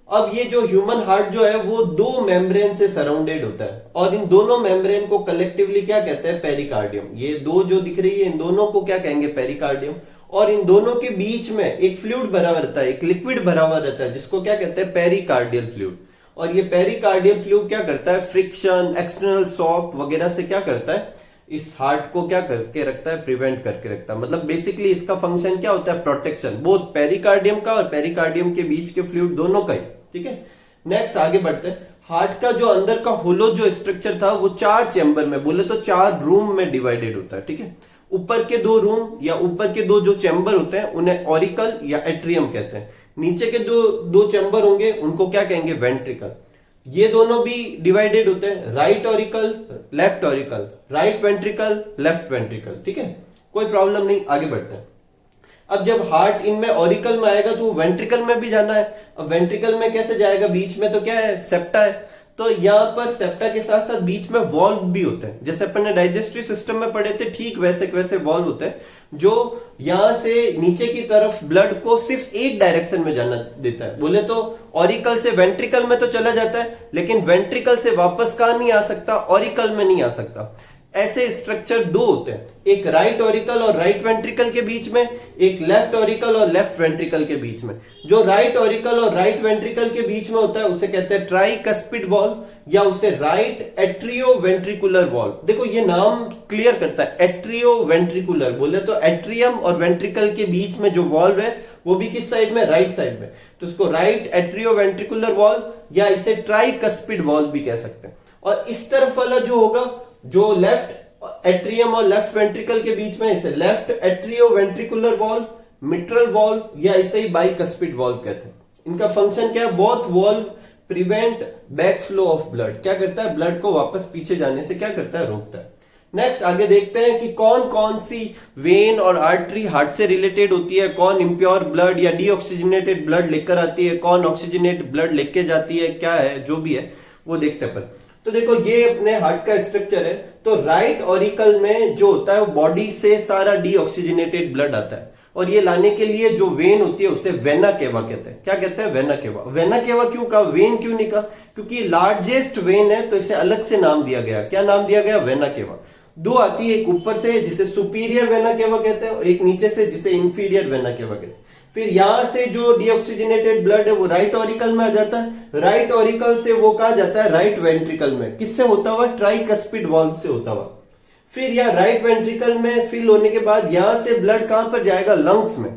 अब ये जो ह्यूमन हार्ट जो है वो दो मेम्ब्रेन से सराउंडेड होता है, और इन दोनों मेम्ब्रेन को कलेक्टिवली क्या कहते हैं? पेरिकार्डियम। ये दो जो दिख रही है इन दोनों को क्या कहेंगे? पेरिकार्डियम। और इन दोनों के बीच में एक फ्लूइड भरा हुआ रहता है, एक लिक्विड भरा हुआ रहता है, जिसको क्या कहते हैं? Pericardial fluid. और ये पेरिकार्डियल फ्लूइड क्या करता है? फ्रिक्शन, एक्सटर्नल शॉक वगैरह से क्या करता है? इस हार्ट को क्या करके रखता है? प्रिवेंट करके रखता है। मतलब बेसिकली इसका फंक्शन क्या होता है? प्रोटेक्शन, बोथ पेरिकार्डियम का और पेरिकार्डियम के बीच के फ्लूइड दोनों का ही। ठीक है, नेक्स्ट आगे बढ़ते हैं। हार्ट का जो अंदर का होलो जो स्ट्रक्चर था वो 4 चैम्बर में, बोले तो 4 रूम में डिवाइडेड होता है। ठीक है, ऊपर के 2 रूम या ऊपर के 2 जो चैम्बर होते हैं उन्हें ऑरिकल या एट्रियम कहते हैं। नीचे के दो चैम्बर होंगे उनको क्या कहेंगे? वेंट्रिकल। ये दोनों भी डिवाइडेड होते हैं, right auricle, left auricle, right ventricle, left ventricle. ठीक है, कोई प्रॉब्लम नहीं, आगे बढ़ते हैं। अब जब हार्ट इनमें ऑरिकल में आएगा तो वेंट्रिकल में भी जाना है। अब वेंट्रिकल में कैसे जाएगा? बीच में तो क्या है? सेप्टा है। तो यहाँ पर सेप्टा के साथ साथ बीच में वॉल्व भी होते हैं, जैसे अपन ने डाइजेस्टिव सिस्टम में पढ़े थे, ठीक वैसे वॉल्व होते हैं जो यहां से नीचे की तरफ ब्लड को सिर्फ एक डायरेक्शन में जाना देता है। बोले तो ऑरिकल से वेंट्रिकल में तो चला जाता है, लेकिन वेंट्रिकल से वापस कहां नहीं आ सकता? ऑरिकल में नहीं आ सकता। ऐसे स्ट्रक्चर 2 होते हैं, एक राइट ऑरिकल और राइट वेंट्रिकल के बीच में, एक लेफ्ट ऑरिकल और लेफ्ट वेंट्रिकल के बीच में। जो राइट ऑरिकल और राइट वेंट्रिकल के बीच में होता है उसे कहते हैं ट्राइकस्पिड वॉल्व या उसे राइट एट्रियो वेंट्रिकुलर वॉल्व। देखो ये नाम क्लियर करता है, एट्रियो वेंट्रिकुलर। बोले तो एट्रियम और वेंट्रिकल के बीच में जो वॉल्व है वो भी किस साइड में? राइट साइड में। तो इसको राइट एट्रियो वेंट्रिकुलर वॉल्व या इसे ट्राइकस्पिड वॉल्व भी कह सकते हैं। और इस तरफ वाला जो होगा, जो लेफ्ट एट्रियम और लेफ्ट वेंट्रिकल के बीच में, इसे left atrio ventricular valve, mitral valve या इसे ही बाइकस्पिड वॉल्व कहते हैं। इनका फंक्शन क्या है? Both valve prevent back flow of blood. क्या करता है? ब्लड को वापस पीछे जाने से क्या करता है? रोकता है। नेक्स्ट आगे देखते हैं कि कौन कौन सी वेन और आर्टरी हार्ट से रिलेटेड होती है, कौन इम्प्योर ब्लड या डीऑक्सीजनेटेड ब्लड लेकर आती है, कौन ऑक्सीजनेटेड ब्लड लेके जाती है, क्या है जो भी है वो देखते हैं अपन। तो देखो ये अपने हार्ट का स्ट्रक्चर है। तो राइट ऑरिकल में जो होता है वो बॉडी से सारा डीऑक्सीजनेटेड ब्लड आता है, और ये लाने के लिए जो वेन होती है उसे वेना केवा कहते हैं। क्या कहते हैं? Vena cava. वेना केवा क्यों कहा, वेन क्यों नहीं कहा? क्योंकि लार्जेस्ट वेन है तो इसे अलग से नाम दिया गया। क्या नाम दिया गया? Vena cava. दो आती है, एक ऊपर से जिसे सुपीरियर वेना केवा कहते हैं, और एक नीचे से जिसे इंफीरियर वेना केवा कहते हैं। फिर यहां से जो डीऑक्सीजनेटेड ब्लड है वो राइट ऑरिकल में आ जाता है, राइट ऑरिकल से वो कहा जाता है राइट वेंट्रिकल में। किससे होता हुआ? ट्राइकस्पिड वाल्व से होता हुआ। फिर यहाँ राइट वेंट्रिकल में फिल होने के बाद यहां से ब्लड कहां पर जाएगा? लंग्स में।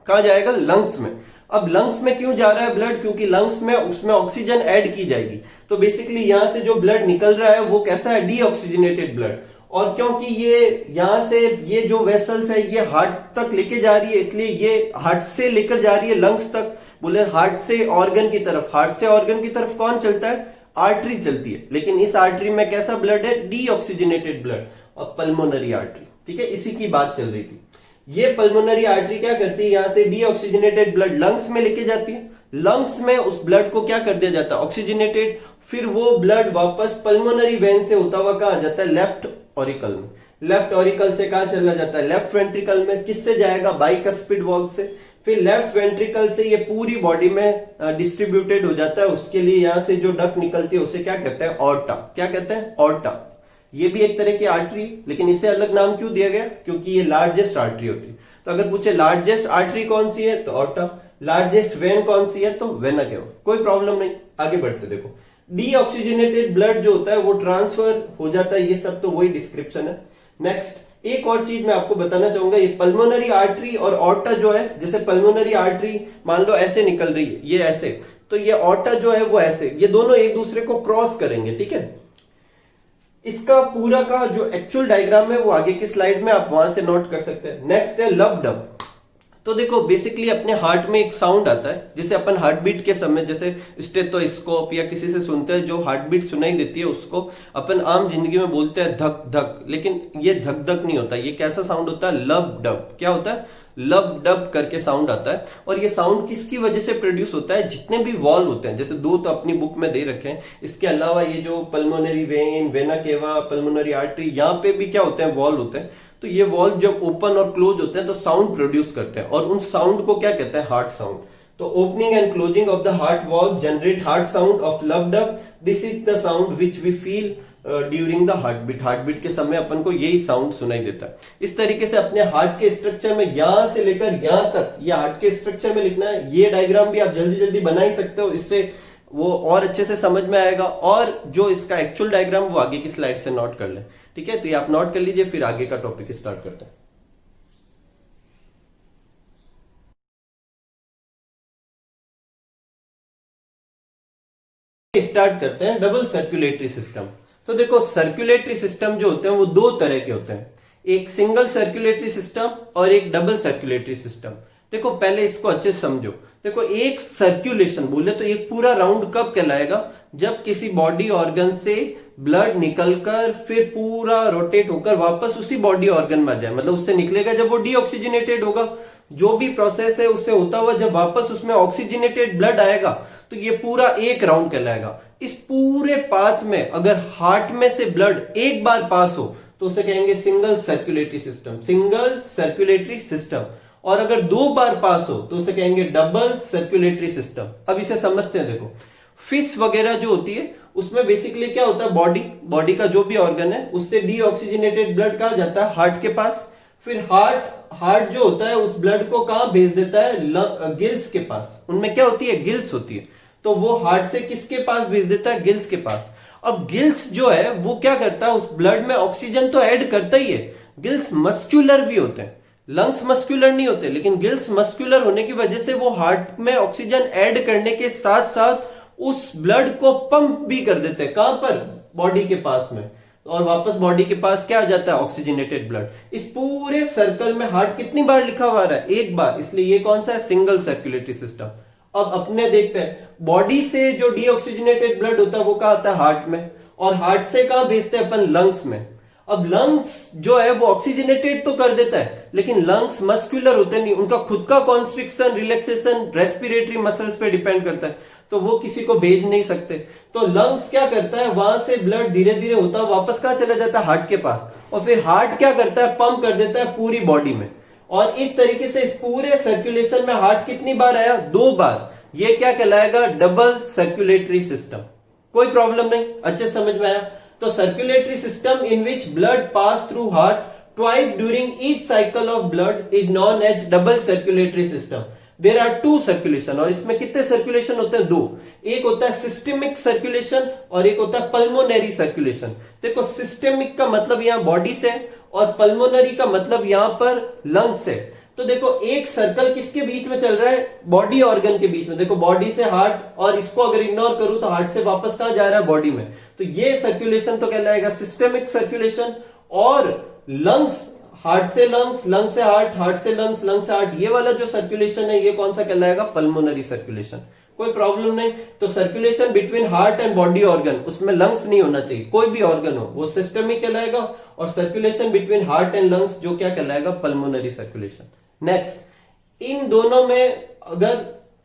कहां जाएगा? लंग्स में। अब लंग्स में क्यों जा रहा है ब्लड? क्योंकि लंग्स में उसमें ऑक्सीजन ऐड की जाएगी। तो बेसिकली यहां से जो ब्लड निकल रहा है वो कैसा है? Deoxygenated blood. और क्योंकि ये यहां से ये जो वेसल्स है ये हार्ट तक लेके जा रही है, इसलिए ये हार्ट से लेकर जा रही है लंग्स तक। बोले हार्ट से ऑर्गन की तरफ, हार्ट से ऑर्गन की तरफ कौन चलता है? आर्टरी चलती है। लेकिन इस आर्टरी में कैसा ब्लड है? Deoxygenated blood. और पल्मोनरी आर्टरी, ठीक है, इसी की बात चल रही थी। ये पल्मोनरी आर्टरी क्या करती है? यहां से डीऑक्सीजनेटेड ब्लड लंग्स में लेके जाती है, लंग्स में उस ब्लड को क्या कर दिया जाता है? ऑक्सीजनेटेड। फिर वो ब्लड वापस पल्मोनरी वेन से होता हुआ कहां जाता है? लेफ्ट ऑरिकल में। लेफ्ट ऑरिकल से कहां चला जाता है? लेफ्ट वेंट्रिकल में। किससे जाएगा? बाइकस्पिड वाल्व से। फिर लेफ्ट वेंट्रिकल से ये पूरी बॉडी में डिस्ट्रीब्यूटेड हो जाता है। उसके लिए यहां से जो डक निकलती है उसे क्या कहते हैं? ऑर्टा। क्या कहते हैं? ऑर्टा। ये भी एक तरह की आर्टरी, लेकिन इसे अलग नाम क्यों दिया गया? क्योंकि ये लार्जेस्ट आर्टरी होती है। तो अगर पूछे लार्जेस्ट आर्टरी कौन सी है तो ऑर्टा, लार्जेस्ट वेन कौन सी है तो वेना केवा। कोई प्रॉब्लम नहीं, आगे बढ़ते। देखो डीऑक्सीजनेटेड ब्लड जो होता है वो ट्रांसफर हो जाता है, ये सब तो वही डिस्क्रिप्शन है। नेक्स्ट एक और चीज मैं आपको बताना चाहूंगा, ये पल्मोनरी आर्टरी और ऑर्टा जो है, जैसे पल्मोनरी आर्टरी मान लो ऐसे निकल रही है, ये ऐसे, तो ये ऑर्टा जो है वो ऐसे, ये दोनों एक दूसरे को क्रॉस करेंगे, ठीक है। इसका पूरा का जो एक्चुअल डायग्राम है वो आगे की स्लाइड में आप वहां से नोट कर सकते हैं। नेक्स्ट है लब डब। तो देखो बेसिकली अपने हार्ट में एक साउंड आता है जिसे अपन हार्ट बीट के समय जैसे स्टेथोस्कोप या किसी से सुनते हैं, जो हार्ट बीट सुनाई देती है उसको अपन आम जिंदगी में बोलते हैं धक धक, लेकिन ये धक धक नहीं होता, ये कैसा साउंड होता है? लब डब। क्या होता है? लब डब करके साउंड आता है। और ये साउंड किसकी वजह से प्रोड्यूस होता है? जितने भी वॉल्व होते हैं, जैसे दो तो अपनी बुक में दे रखे हैं, इसके अलावा ये जो pulmonary vein, vena cava, pulmonary artery, यहाँ पे भी क्या होते हैं? वॉल्व होते हैं। तो ये वॉल्व जब ओपन और क्लोज होते हैं तो साउंड प्रोड्यूस करते हैं, और उन साउंड को क्या कहते हैं? Heart sound. तो opening and closing of the heart valve generate heart sound of lub dub. This is the sound which we feel during the heart beat. Heart beat के समय अपन को यही साउंड सुनाई देता है। इस तरीके से अपने हार्ट के स्ट्रक्चर में यहां से लेकर यहां तक, ये हार्ट के स्ट्रक्चर में लिखना है। ये डायग्राम भी आप जल्दी जल्दी बना ही सकते हो, इससे वो और अच्छे से समझ में आएगा। और जो इसका एक्चुअल डायग्राम वो आगे की स्लाइड से नोट कर ले, ठीक है। तो ये आप नोट कर लीजिए, फिर आगे का टॉपिक स्टार्ट करते हैं। स्टार्ट करते हैं डबल सर्कुलेटरी सिस्टम। तो देखो सर्कुलेटरी सिस्टम जो होते हैं वो दो तरह के होते हैं, एक सिंगल सर्कुलेटरी सिस्टम और एक डबल सर्कुलेटरी सिस्टम। देखो पहले इसको अच्छे से समझो। देखो एक सर्कुलेशन बोले तो एक पूरा राउंड कब कहलाएगा? जब किसी बॉडी ऑर्गन से ब्लड निकलकर फिर पूरा रोटेट होकर वापस उसी बॉडी ऑर्गन में आ जाए, मतलब उससे निकलेगा जब वो डीऑक्सीजनेटेड होगा। जो भी प्रोसेस है उससे होता हुआ जब वापस उसमें ऑक्सीजनेटेड ब्लड आएगा तो ये पूरा एक राउंड कहलाएगा। इस पूरे पाथ में अगर हार्ट में से ब्लड एक बार पास हो तो उसे कहेंगे single circulatory system, single circulatory system. और अगर दो बार पास हो तो उसे कहेंगे डबल सर्कुलेटरी सिस्टम। अब इसे समझते हैं। देखो फिश वगैरह जो होती है उसमें बेसिकली क्या होता है? बॉडी का जो भी ऑर्गन है उससे डीऑक्सीजनेटेड ब्लड कहा जाता है हार्ट के पास। फिर हार्ट जो होता है उस ब्लड को कहां भेज देता है? गिल्स के पास। उनमें क्या होती है? गिल्स होती है। तो वो हार्ट से किसके पास भेज देता है? गिल्स के पास। अब गिल्स जो है वो क्या करता है? उस ब्लड में ऑक्सीजन तो ऐड करता ही है। गिल्स मस्क्यूलर भी होते हैं, लंग्स मस्क्यूलर नहीं होते, लेकिन गिल्स मस्क्यूलर होने की वजह से वो हार्ट में ऑक्सीजन ऐड करने के साथ साथ उस ब्लड को पंप भी कर देते हैं। कहां पर? बॉडी के पास में। और वापस बॉडी के पास क्या आ जाता है? Oxygenated blood. इस पूरे सर्कल में हार्ट कितनी बार लिखा हुआ है? एक बार। इसलिए ये कौन सा है? Single circulatory system. अब अपने देखते हैं बॉडी से जो डीऑक्सीजनेटेड ब्लड होता है वो कहां आता है? हार्ट में। और हार्ट से कहां भेजते हैं अपन? लंग्स में। अब लंग्स जो है वो ऑक्सीजनेटेड तो कर देता है, लेकिन लंग्स मस्कुलर होते नहीं, उनका खुद का कॉन्स्ट्रिक्शन, रिलैक्सेशन रेस्पिरेटरी मसल्स पे डिपेंड करता है, तो वो किसी को भेज नहीं सकते। तो लंग्स क्या करता है, वहां से ब्लड धीरे धीरे होता है वापस कहां चला जाता है, हार्ट के पास, और फिर हार्ट क्या करता है, पंप कर देता है पूरी बॉडी में। और इस तरीके से इस पूरे सर्कुलेशन में हार्ट कितनी बार आया, 2 बार। ये क्या कहलाएगा, डबल सर्कुलेटरी सिस्टम। कोई प्रॉब्लम नहीं, अच्छे समझ में आया। तो circulatory system in which blood pass through heart twice during each cycle of blood is known as double circulatory system. There are 2 circulation, और इसमें कितने सर्कुलेशन होते हैं, 2। एक होता है सिस्टेमिक सर्कुलेशन और एक होता है पल्मोनरी सर्कुलेशन। देखो सिस्टेमिक का मतलब यहां बॉडी से, और पल्मोनरी का मतलब यहां पर लंग से। तो देखो एक सर्कल किसके बीच में चल रहा है, बॉडी ऑर्गन के बीच में। देखो बॉडी से हार्ट, और इसको अगर इग्नोर करूं तो हार्ट से वापस कहां जा रहा है, बॉडी में। तो ये सर्कुलेशन तो कहलाएगा सिस्टेमिक सर्कुलेशन। और लंग्स, हार्ट से लंग्स, लंग से हार्ट, हार्ट से लंग्स, लंग से हार्ट, ये वाला जो सर्कुलेशन है ये कौन सा कहलाएगा, पल्मोनरी सर्कुलेशन। कोई प्रॉब्लम नहीं। तो circulation between heart and body organ, उसमें लंग्स नहीं होना चाहिए, कोई भी ऑर्गन हो वो सिस्टमिक कहलाएगा, और circulation between heart and lungs जो क्या कहलाएगा, पल्मोनरी सर्कुलेशन। नेक्स्ट, इन दोनों में अगर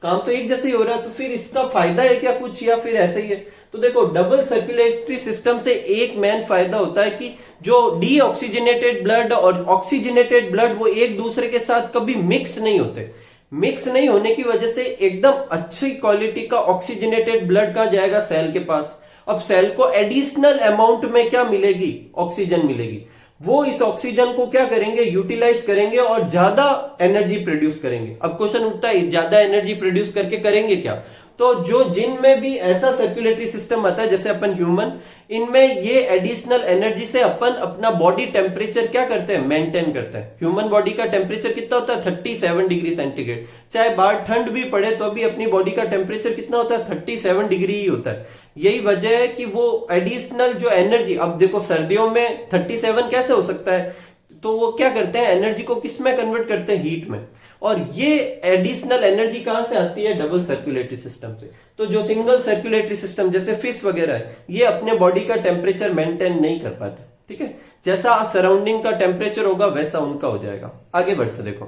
काम तो एक जैसे ही हो रहा है, तो फिर इसका फायदा है क्या कुछ, या फिर ऐसे ही है। तो देखो डबल सर्कुलेटरी सिस्टम से एक मेन फायदा होता है कि जो डीऑक्सीजनेटेड ब्लड और ऑक्सीजनेटेड ब्लड वो एक दूसरे के साथ कभी मिक्स नहीं होते। मिक्स नहीं होने की वजह से एकदम अच्छी क्वालिटी का ऑक्सीजनेटेड ब्लड कहां जाएगा, सेल के पास। अब सेल को एडिशनल अमाउंट में क्या मिलेगी, ऑक्सीजन मिलेगी। वो इस ऑक्सीजन को क्या करेंगे, यूटिलाइज करेंगे और ज्यादा एनर्जी प्रोड्यूस करेंगे। अब क्वेश्चन उठता है ज्यादा एनर्जी प्रोड्यूस करके करेंगे क्या। तो जो जिन में भी ऐसा सर्कुलेटरी सिस्टम आता है जैसे अपन ह्यूमन, इनमें ये एडिशनल एनर्जी से अपन अपना बॉडी टेम्परेचर क्या करते हैं, मेंटेन करते हैं। ह्यूमन बॉडी का टेम्परेचर कितना होता है, 37 डिग्री सेंटीग्रेड। चाहे बाहर ठंड भी पड़े तो भी अपनी बॉडी का टेम्परेचर कितना होता है, 37 डिग्री ही होता है। यही वजह है कि वो एडिशनल जो एनर्जी, अब देखो सर्दियों में 37 कैसे हो सकता है, तो वो क्या करते हैं, एनर्जी को किस में कन्वर्ट करते हैं, हीट में। और ये एडिशनल एनर्जी कहां से आती है, डबल सर्कुलेटरी सिस्टम से। तो जो सिंगल सर्कुलेटरी सिस्टम जैसे फिश वगैरह है, ये अपने बॉडी का टेम्परेचर मेंटेन नहीं कर पाते, ठीक है। जैसा सराउंडिंग का टेम्परेचर होगा वैसा उनका हो जाएगा। आगे बढ़ते देखो,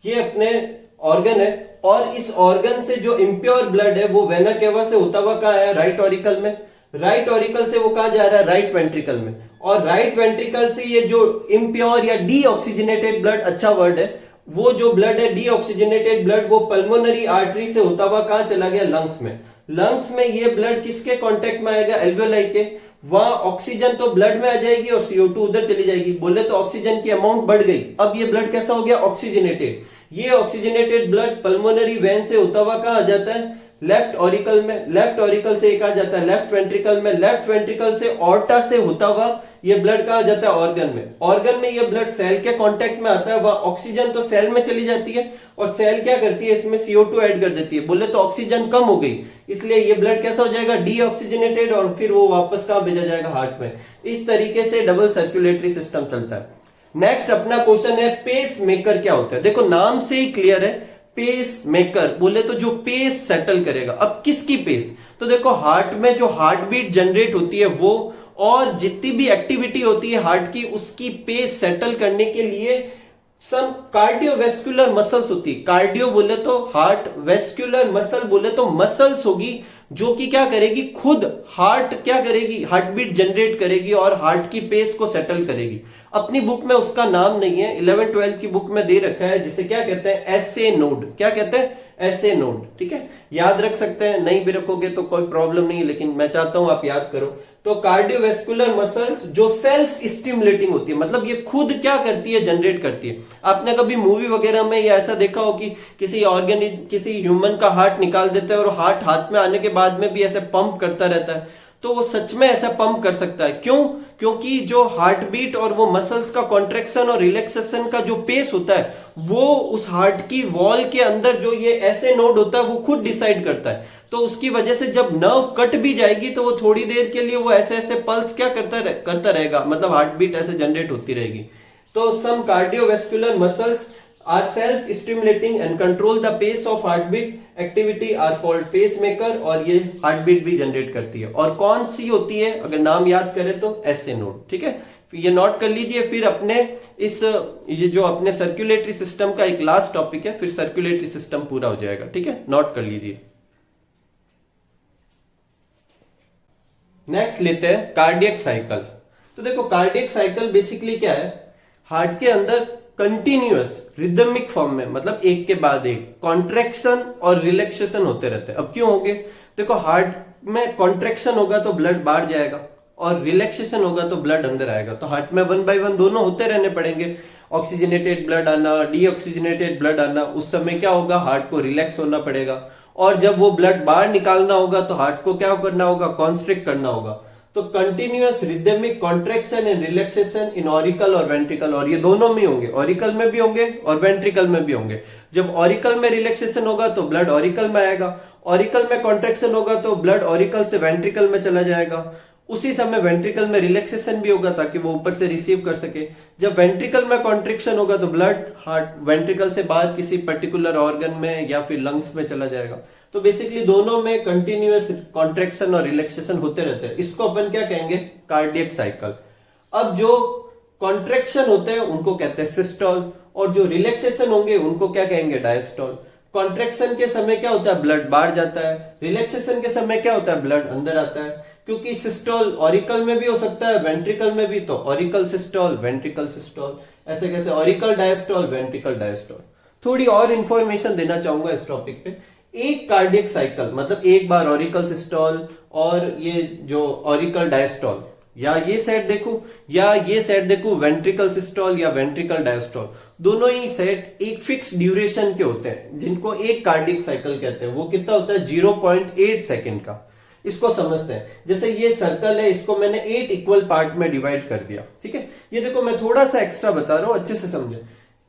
ये अपने ऑर्गन है, और इस ऑर्गन से जो इम्प्योर ब्लड है वो वेना केवा से होता हुआ कहां है, राइट ऑरिकल में। राइट ऑरिकल से वो कहां जा रहा है, राइट वेंट्रिकल में। और राइट वेंट्रिकल से ये जो इम्प्योर या डीऑक्सीजनेटेड ब्लड, अच्छा वर्ड है, वो जो ब्लड है डीऑक्सीजनेटेड ब्लड, वो पल्मोनरी आर्टरी से होता हुआ कहां चला गया, लंग्स में। लंग्स में ये ब्लड किसके कांटेक्ट में आएगा, एल्वियोलाई के। वहां ऑक्सीजन तो ब्लड में आ जाएगी और CO2 उधर चली जाएगी। बोले तो ऑक्सीजन की अमाउंट बढ़ गई। अब ये ब्लड कैसा हो गया, ऑक्सीजनेटेड। ये ऑक्सीजनेटेड ब्लड पल्मोनरी वेन से होता हुआ कहां आ जाता है, लेफ्ट ऑरिकल में। लेफ्ट ऑरिकल से एक आ जाता है लेफ्ट वेंट्रिकल में। लेफ्ट वेंट्रिकल से ऑर्टा से होता हुआ ये ब्लड कहां जाता है, ऑर्गन में। ऑर्गन में ये ब्लड सेल के कांटेक्ट में आता है, वह ऑक्सीजन तो सेल में चली जाती है, और सेल क्या करती है, इसमें CO2 ऐड कर देती है। बोले तो ऑक्सीजन कम हो गई, इसलिए ये ब्लड कैसा हो जाएगा, डीऑक्सीजनेटेड, और फिर वो वापस कहां भेजा जाएगा, हार्ट में। इस तरीके से डबल सर्कुलेटरी सिस्टम चलता है। नेक्स्ट अपना क्वेश्चन है, पेस मेकर क्या होता है। देखो नाम से ही क्लियर है, पेस मेकर। बोले तो जो पेस सेटल करेगा। अब किसकी पेस, तो देखो हार्ट में जो हार्ट बीट जनरेट होती है वो, और जितनी भी एक्टिविटी होती है हार्ट की, उसकी पेस सेटल करने के लिए सम कार्डियोवेस्कुलर मसल्स होती है। कार्डियो बोले तो हार्ट, वेस्कुलर मसल बोले तो मसल्स होगी, जो कि क्या करेगी, खुद हार्ट क्या करेगी, हार्ट बीट जनरेट करेगी और हार्ट की पेस को सेटल करेगी। अपनी बुक में उसका नाम नहीं है, 11th-12th की बुक में दे रखा है, जिसे क्या कहते हैं, एसए नोड। क्या कहते हैं, एसए नोड, ठीक है। याद रख सकते हैं, नहीं भी रखोगे तो कोई प्रॉब्लम नहीं, लेकिन मैं चाहता हूं आप याद करो। तो कार्डियोवेस्कुलर मसल्स जो सेल्फ स्टिमुलेटिंग होती है, मतलब ये खुद क्या करती है, जनरेट करती है। आपने कभी मूवी वगैरह में या ऐसा देखा हो कि किसी ऑर्गेनिक, किसी ह्यूमन का हार्ट निकाल देते हैं और हार्ट हाथ में आने के बाद में भी ऐसे पंप करता रहता है, तो वो सच में ऐसा पंप कर सकता है। क्यों, क्योंकि जो हार्ट बीट और वो मसल्स का कॉन्ट्रेक्शन और रिलैक्सेशन का जो पेस होता है, वो उस हार्ट की वॉल के अंदर जो ये ऐसे नोड होता है वो खुद डिसाइड करता है। तो उसकी वजह से जब नर्व कट भी जाएगी तो वो थोड़ी देर के लिए वो ऐसे ऐसे पल्स क्या करता रहेगा, मतलब हार्ट बीट ऐसे जनरेट होती रहेगी। तो some cardiovascular muscles are self-stimulating and control the pace of heartbeat activity are called pacemaker, और ये हार्टबीट भी जनरेट करती है। और कौन सी होती है, अगर नाम याद करें तो एसए नोड, ठीक है। ये नोट कर लीजिए। फिर अपने ये जो अपने सर्कुलेटरी सिस्टम का एक लास्ट टॉपिक है, फिर सर्कुलेटरी सिस्टम पूरा हो जाएगा। ठीक है, नोट कर लीजिए। नेक्स्ट लेते हैं कार्डियक साइकिल। तो देखो कार्डियक साइकिल बेसिकली क्या है, हार्ट के अंदर कंटिन्यूअस रिदमिक फॉर्म में, मतलब एक के बाद एक कॉन्ट्रैक्शन और रिलैक्सेशन होते रहते हैं। अब क्यों होंगे, देखो हार्ट में कॉन्ट्रैक्शन होगा तो ब्लड बाहर जाएगा और रिलैक्सेशन होगा तो ब्लड अंदर आएगा। तो हार्ट में 1 बाय 1 दोनों होते रहने पड़ेंगे, ऑक्सीजनेटेड ब्लड आना, डीऑक्सीजनेटेड ब्लड आना। उस समय क्या होगा, हार्ट को रिलैक्स होना पड़ेगा, और जब वो ब्लड बाहर निकालना होगा तो हार्ट को क्या करना होगा, कॉन्स्ट्रिक्ट करना होगा। तो continuous rhythmic contraction and relaxation in auricle और वेंट्रिकल, और ये दोनों में होंगे, ऑरिकल में भी होंगे और वेंट्रिकल में भी होंगे। जब ऑरिकल में रिलैक्सेशन होगा तो ब्लड ऑरिकल में आएगा, ऑरिकल में कॉन्ट्रैक्शन होगा तो ब्लड ऑरिकल से वेंट्रिकल में चला जाएगा। उसी समय वेंट्रिकल में रिलैक्सेशन भी होगा ताकि वो ऊपर से रिसीव कर सके। जब वेंट्रिकल में कॉन्ट्रैक्शन होगा तो ब्लड हार्ट वेंट्रिकल से बाहर किसी पर्टिकुलर ऑर्गन में या फिर लंग्स में चला जाएगा। तो बेसिकली दोनों में कंटिन्यूअस कॉन्ट्रैक्शन और रिलैक्सेशन होते रहते हैं। इसको अपन क्या कहेंगे, कार्डियक साइकिल। अब जो कॉन्ट्रैक्शन होते हैं उनको कहते हैं सिस्टोल, और जो रिलैक्सेशन होंगे उनको क्या कहेंगे, डायस्टोल। कॉन्ट्रैक्शन के समय क्या होता है, ब्लड बाहर जाता है, रिलैक्सेशन के समय क्या होता है, ब्लड अंदर आता है। क्योंकि सिस्टोल ऑरिकल में भी हो सकता है, वेंट्रिकल में भी, तो ऑरिकल सिस्टोल, वेंट्रिकल सिस्टोल, ऐसे कैसे ऑरिकल डायस्टोल, वेंट्रिकल डायस्टोल। थोड़ी और इंफॉर्मेशन देना चाहूंगा इस टॉपिक पे। एक कार्डियक साइकिल मतलब एक बार ऑरिकल सिस्टोल और ये जो ऑरिकल डायस्टोल, या ये सेट देखूं या ये सेट देखूं, वेंट्रिकल सिस्टोल या वेंट्रिकल डायस्टोल, दोनों ही सेट एक फिक्स ड्यूरेशन के होते हैं जिनको एक कार्डियक साइकिल कहते हैं। वो कितना होता है, 0.8 सेकेंड का। इसको समझते हैं। जैसे ये सर्कल है, इसको मैंने 8 इक्वल पार्ट में डिवाइड कर दिया। ठीक है, ये देखो मैं थोड़ा सा एक्स्ट्रा बता रहा हूं, अच्छे से समझे।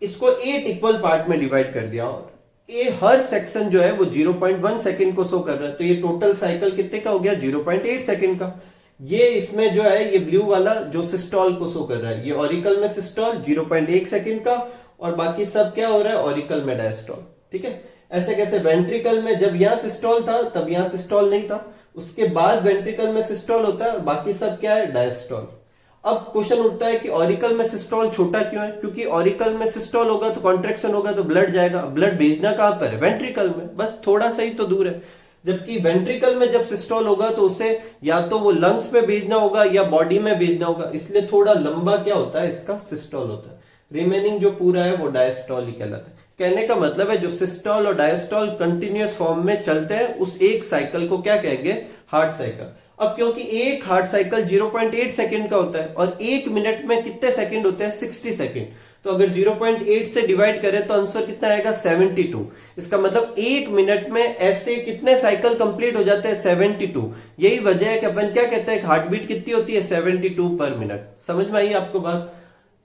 इसको 8 इक्वल पार्ट में डिवाइड कर दिया, और ये हर सेक्शन जो है वो 0.1 सेकेंड को शो कर रहा है। तो ये टोटल साइकिल कितने का हो गया, 0.8 सेकेंड का। ये इसमें जो है ये ब्लू वाला जो सिस्टोल को शो कर रहा है, ये ऑरिकल में सिस्टोल 0.1 सेकेंड का, और बाकी सब क्या हो रहा है, ऑरिकल में डायस्टोल। ठीक है, ऐसे कैसे वेंट्रिकल में जब यहां सिस्टोल था तब यहां सिस्टोल नहीं था, उसके बाद वेंट्रिकल में सिस्टोल होता है, बाकी सब क्या है, डायस्टोल। अब क्वेश्चन उठता है कि ऑरिकल में सिस्टोल छोटा क्यों है, क्योंकि ऑरिकल में सिस्टोल होगा तो कॉन्ट्रैक्शन होगा तो ब्लड जाएगा। ब्लड भेजना कहां पर है, वेंट्रिकल में, बस थोड़ा सा ही तो दूर है। जबकि वेंट्रिकल में जब सिस्टोल होगा तो उसे या तो वो लंग्स में भेजना होगा या बॉडी में भेजना होगा, इसलिए थोड़ा लंबा क्या होता है, इसका सिस्टोल होता है। रिमेनिंग जो पूरा है वो डायस्टोल ही कहलाता है। कहने का मतलब है जो सिस्टोल और डायस्टोल कंटिन्यूअस फॉर्म में चलते हैं उस एक साइकिल को क्या कहेंगे, हार्ट साइकिल। अब क्योंकि एक हार्ट साइकिल 0.8 सेकंड का होता है और एक मिनट में कितने सेकंड होते हैं, 60 सेकंड। तो अगर 0.8 से डिवाइड करें तो आंसर कितना आएगा, 72। इसका मतलब एक मिनट में ऐसे कितने साइकिल कंप्लीट हो जाते हैं, 72। यही वजह है कि अपन क्या कहते हैं, हार्ट बीट कितनी होती है, 72 पर मिनट। समझ में आई आपको बात।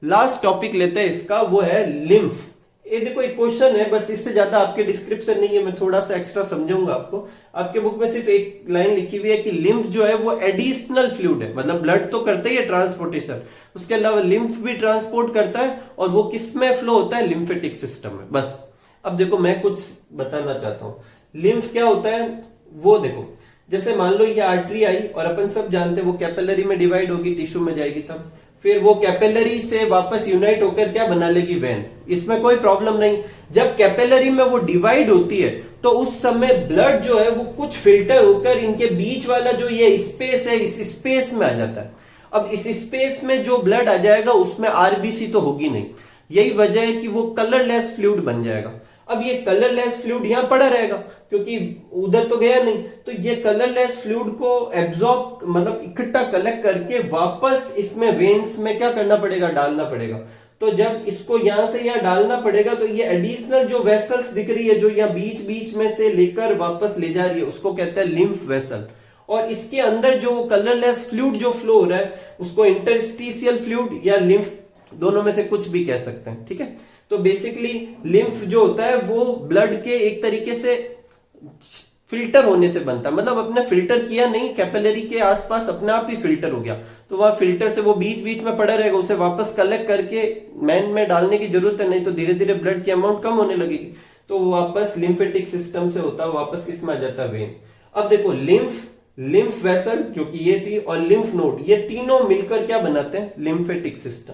लास्ट टॉपिक लेते हैं इसका, वो है लिम्फ। ये देखो एक क्वेश्चन है, बस इससे ज्यादा आपके डिस्क्रिप्शन नहीं है, मैं थोड़ा सा एक्स्ट्रा समझाऊंगा आपको। आपके बुक में सिर्फ एक लाइन लिखी हुई है कि लिम्फ जो है वो एडिशनल फ्लूइड है, मतलब ब्लड तो करता ही है ट्रांसपोर्टेशन, उसके अलावा लिम्फ भी ट्रांसपोर्ट करता है, और वो किस में फ्लो होता है, लिम्फेटिक सिस्टम में। बस अब देखो मैं कुछ बताना चाहता हूं। लिम्फ क्या होता है वो देखो, जैसे मान लो ये आर्टरी आई और अपन सब जानते हैं वो कैपिलरी में डिवाइड होगी, टिश्यू में जाएगी, तब फिर वो कैपिलरी से वापस यूनाइट होकर क्या बना लेगी, वेन। इसमें कोई प्रॉब्लम नहीं। जब कैपिलरी में वो डिवाइड होती है तो उस समय ब्लड जो है वो कुछ फिल्टर होकर इनके बीच वाला जो ये स्पेस है, इस स्पेस में आ जाता है। अब इस स्पेस में जो ब्लड आ जाएगा उसमें आरबीसी तो होगी नहीं, यही वजह है कि वो कलरलेस फ्लूइड बन जाएगा। अब ये कलरलेस फ्लूइड यहां पड़ा रहेगा क्योंकि उधर तो गया नहीं, तो ये कलरलेस फ्लूइड को एब्जॉर्ब मतलब इकट्ठा कलेक्ट करके वापस इसमें वेन्स में क्या करना पड़ेगा, डालना पड़ेगा। तो जब इसको यहां से यहां डालना पड़ेगा तो ये एडिशनल जो वेसल्स दिख रही है जो यहाँ बीच बीच में से लेकर वापस ले जा रही है उसको कहते हैं लिम्फ वेसल। और इसके अंदर जो कलरलेस फ्लूइड जो फ्लो हो रहा है उसको इंटरस्टिशियल फ्लूइड या लिम्फ, दोनों में से कुछ भी कह सकते हैं। ठीक है, तो बेसिकली लिम्फ जो होता है वो ब्लड के एक तरीके से फिल्टर होने से बनता है, मतलब अपने फिल्टर किया नहीं, कैपिलरी के आसपास अपने आप ही फिल्टर हो गया, तो वह फिल्टर से वो बीच बीच में पड़ा रहेगा, उसे वापस कलेक्ट करके मैन में डालने की जरूरत है नहीं, तो धीरे धीरे ब्लड की अमाउंट कम होने लगेगी, तो वो वापस लिम्फेटिक सिस्टम से होता है वापस किस में आ जाता है, वेन। अब देखो लिम्फ लिम्फ वेसल जो कि ये थी, और लिम्फ नोड, ये तीनों मिलकर क्या बनाते हैं, लिम्फेटिक सिस्टम।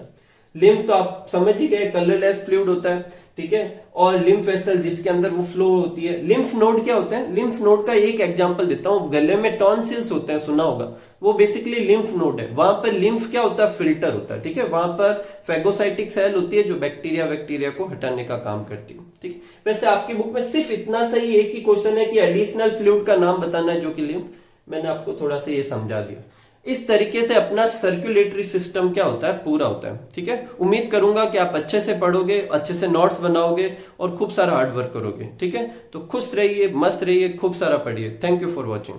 लिम्फ तो आप समझ ही गए, कलरलेस फ्लूइड होता है, ठीक है, और लिम्फ वेसल जिसके अंदर वो फ्लो होती है। लिम्फ नोड क्या होता है, लिम्फ नोड का एक एग्जांपल देता हूं, गले में टॉन्सिल्स होते हैं, सुना होगा, वो बेसिकली लिम्फ नोड है। वहां पर लिम्फ क्या होता है, फिल्टर होता है, ठीक है, वहां पर फेगोसाइटिक सेल होती है जो बैक्टीरिया को हटाने का काम करती है, ठीक। वैसे आपकी बुक में सिर्फ इतना सही एक ही क्वेश्चन है कि एडिशनल फ्लूइड का नाम बताना है जो कि लिम्फ, मैंने आपको थोड़ा सा ये समझा दिया। इस तरीके से अपना सर्कुलेटरी सिस्टम क्या होता है, पूरा होता है, ठीक है। उम्मीद करूंगा कि आप अच्छे से पढ़ोगे, अच्छे से नोट्स बनाओगे और खूब सारा हार्ड वर्क करोगे, ठीक है। तो खुश रहिए, मस्त रहिए, खूब सारा पढ़िए। Thank you for watching.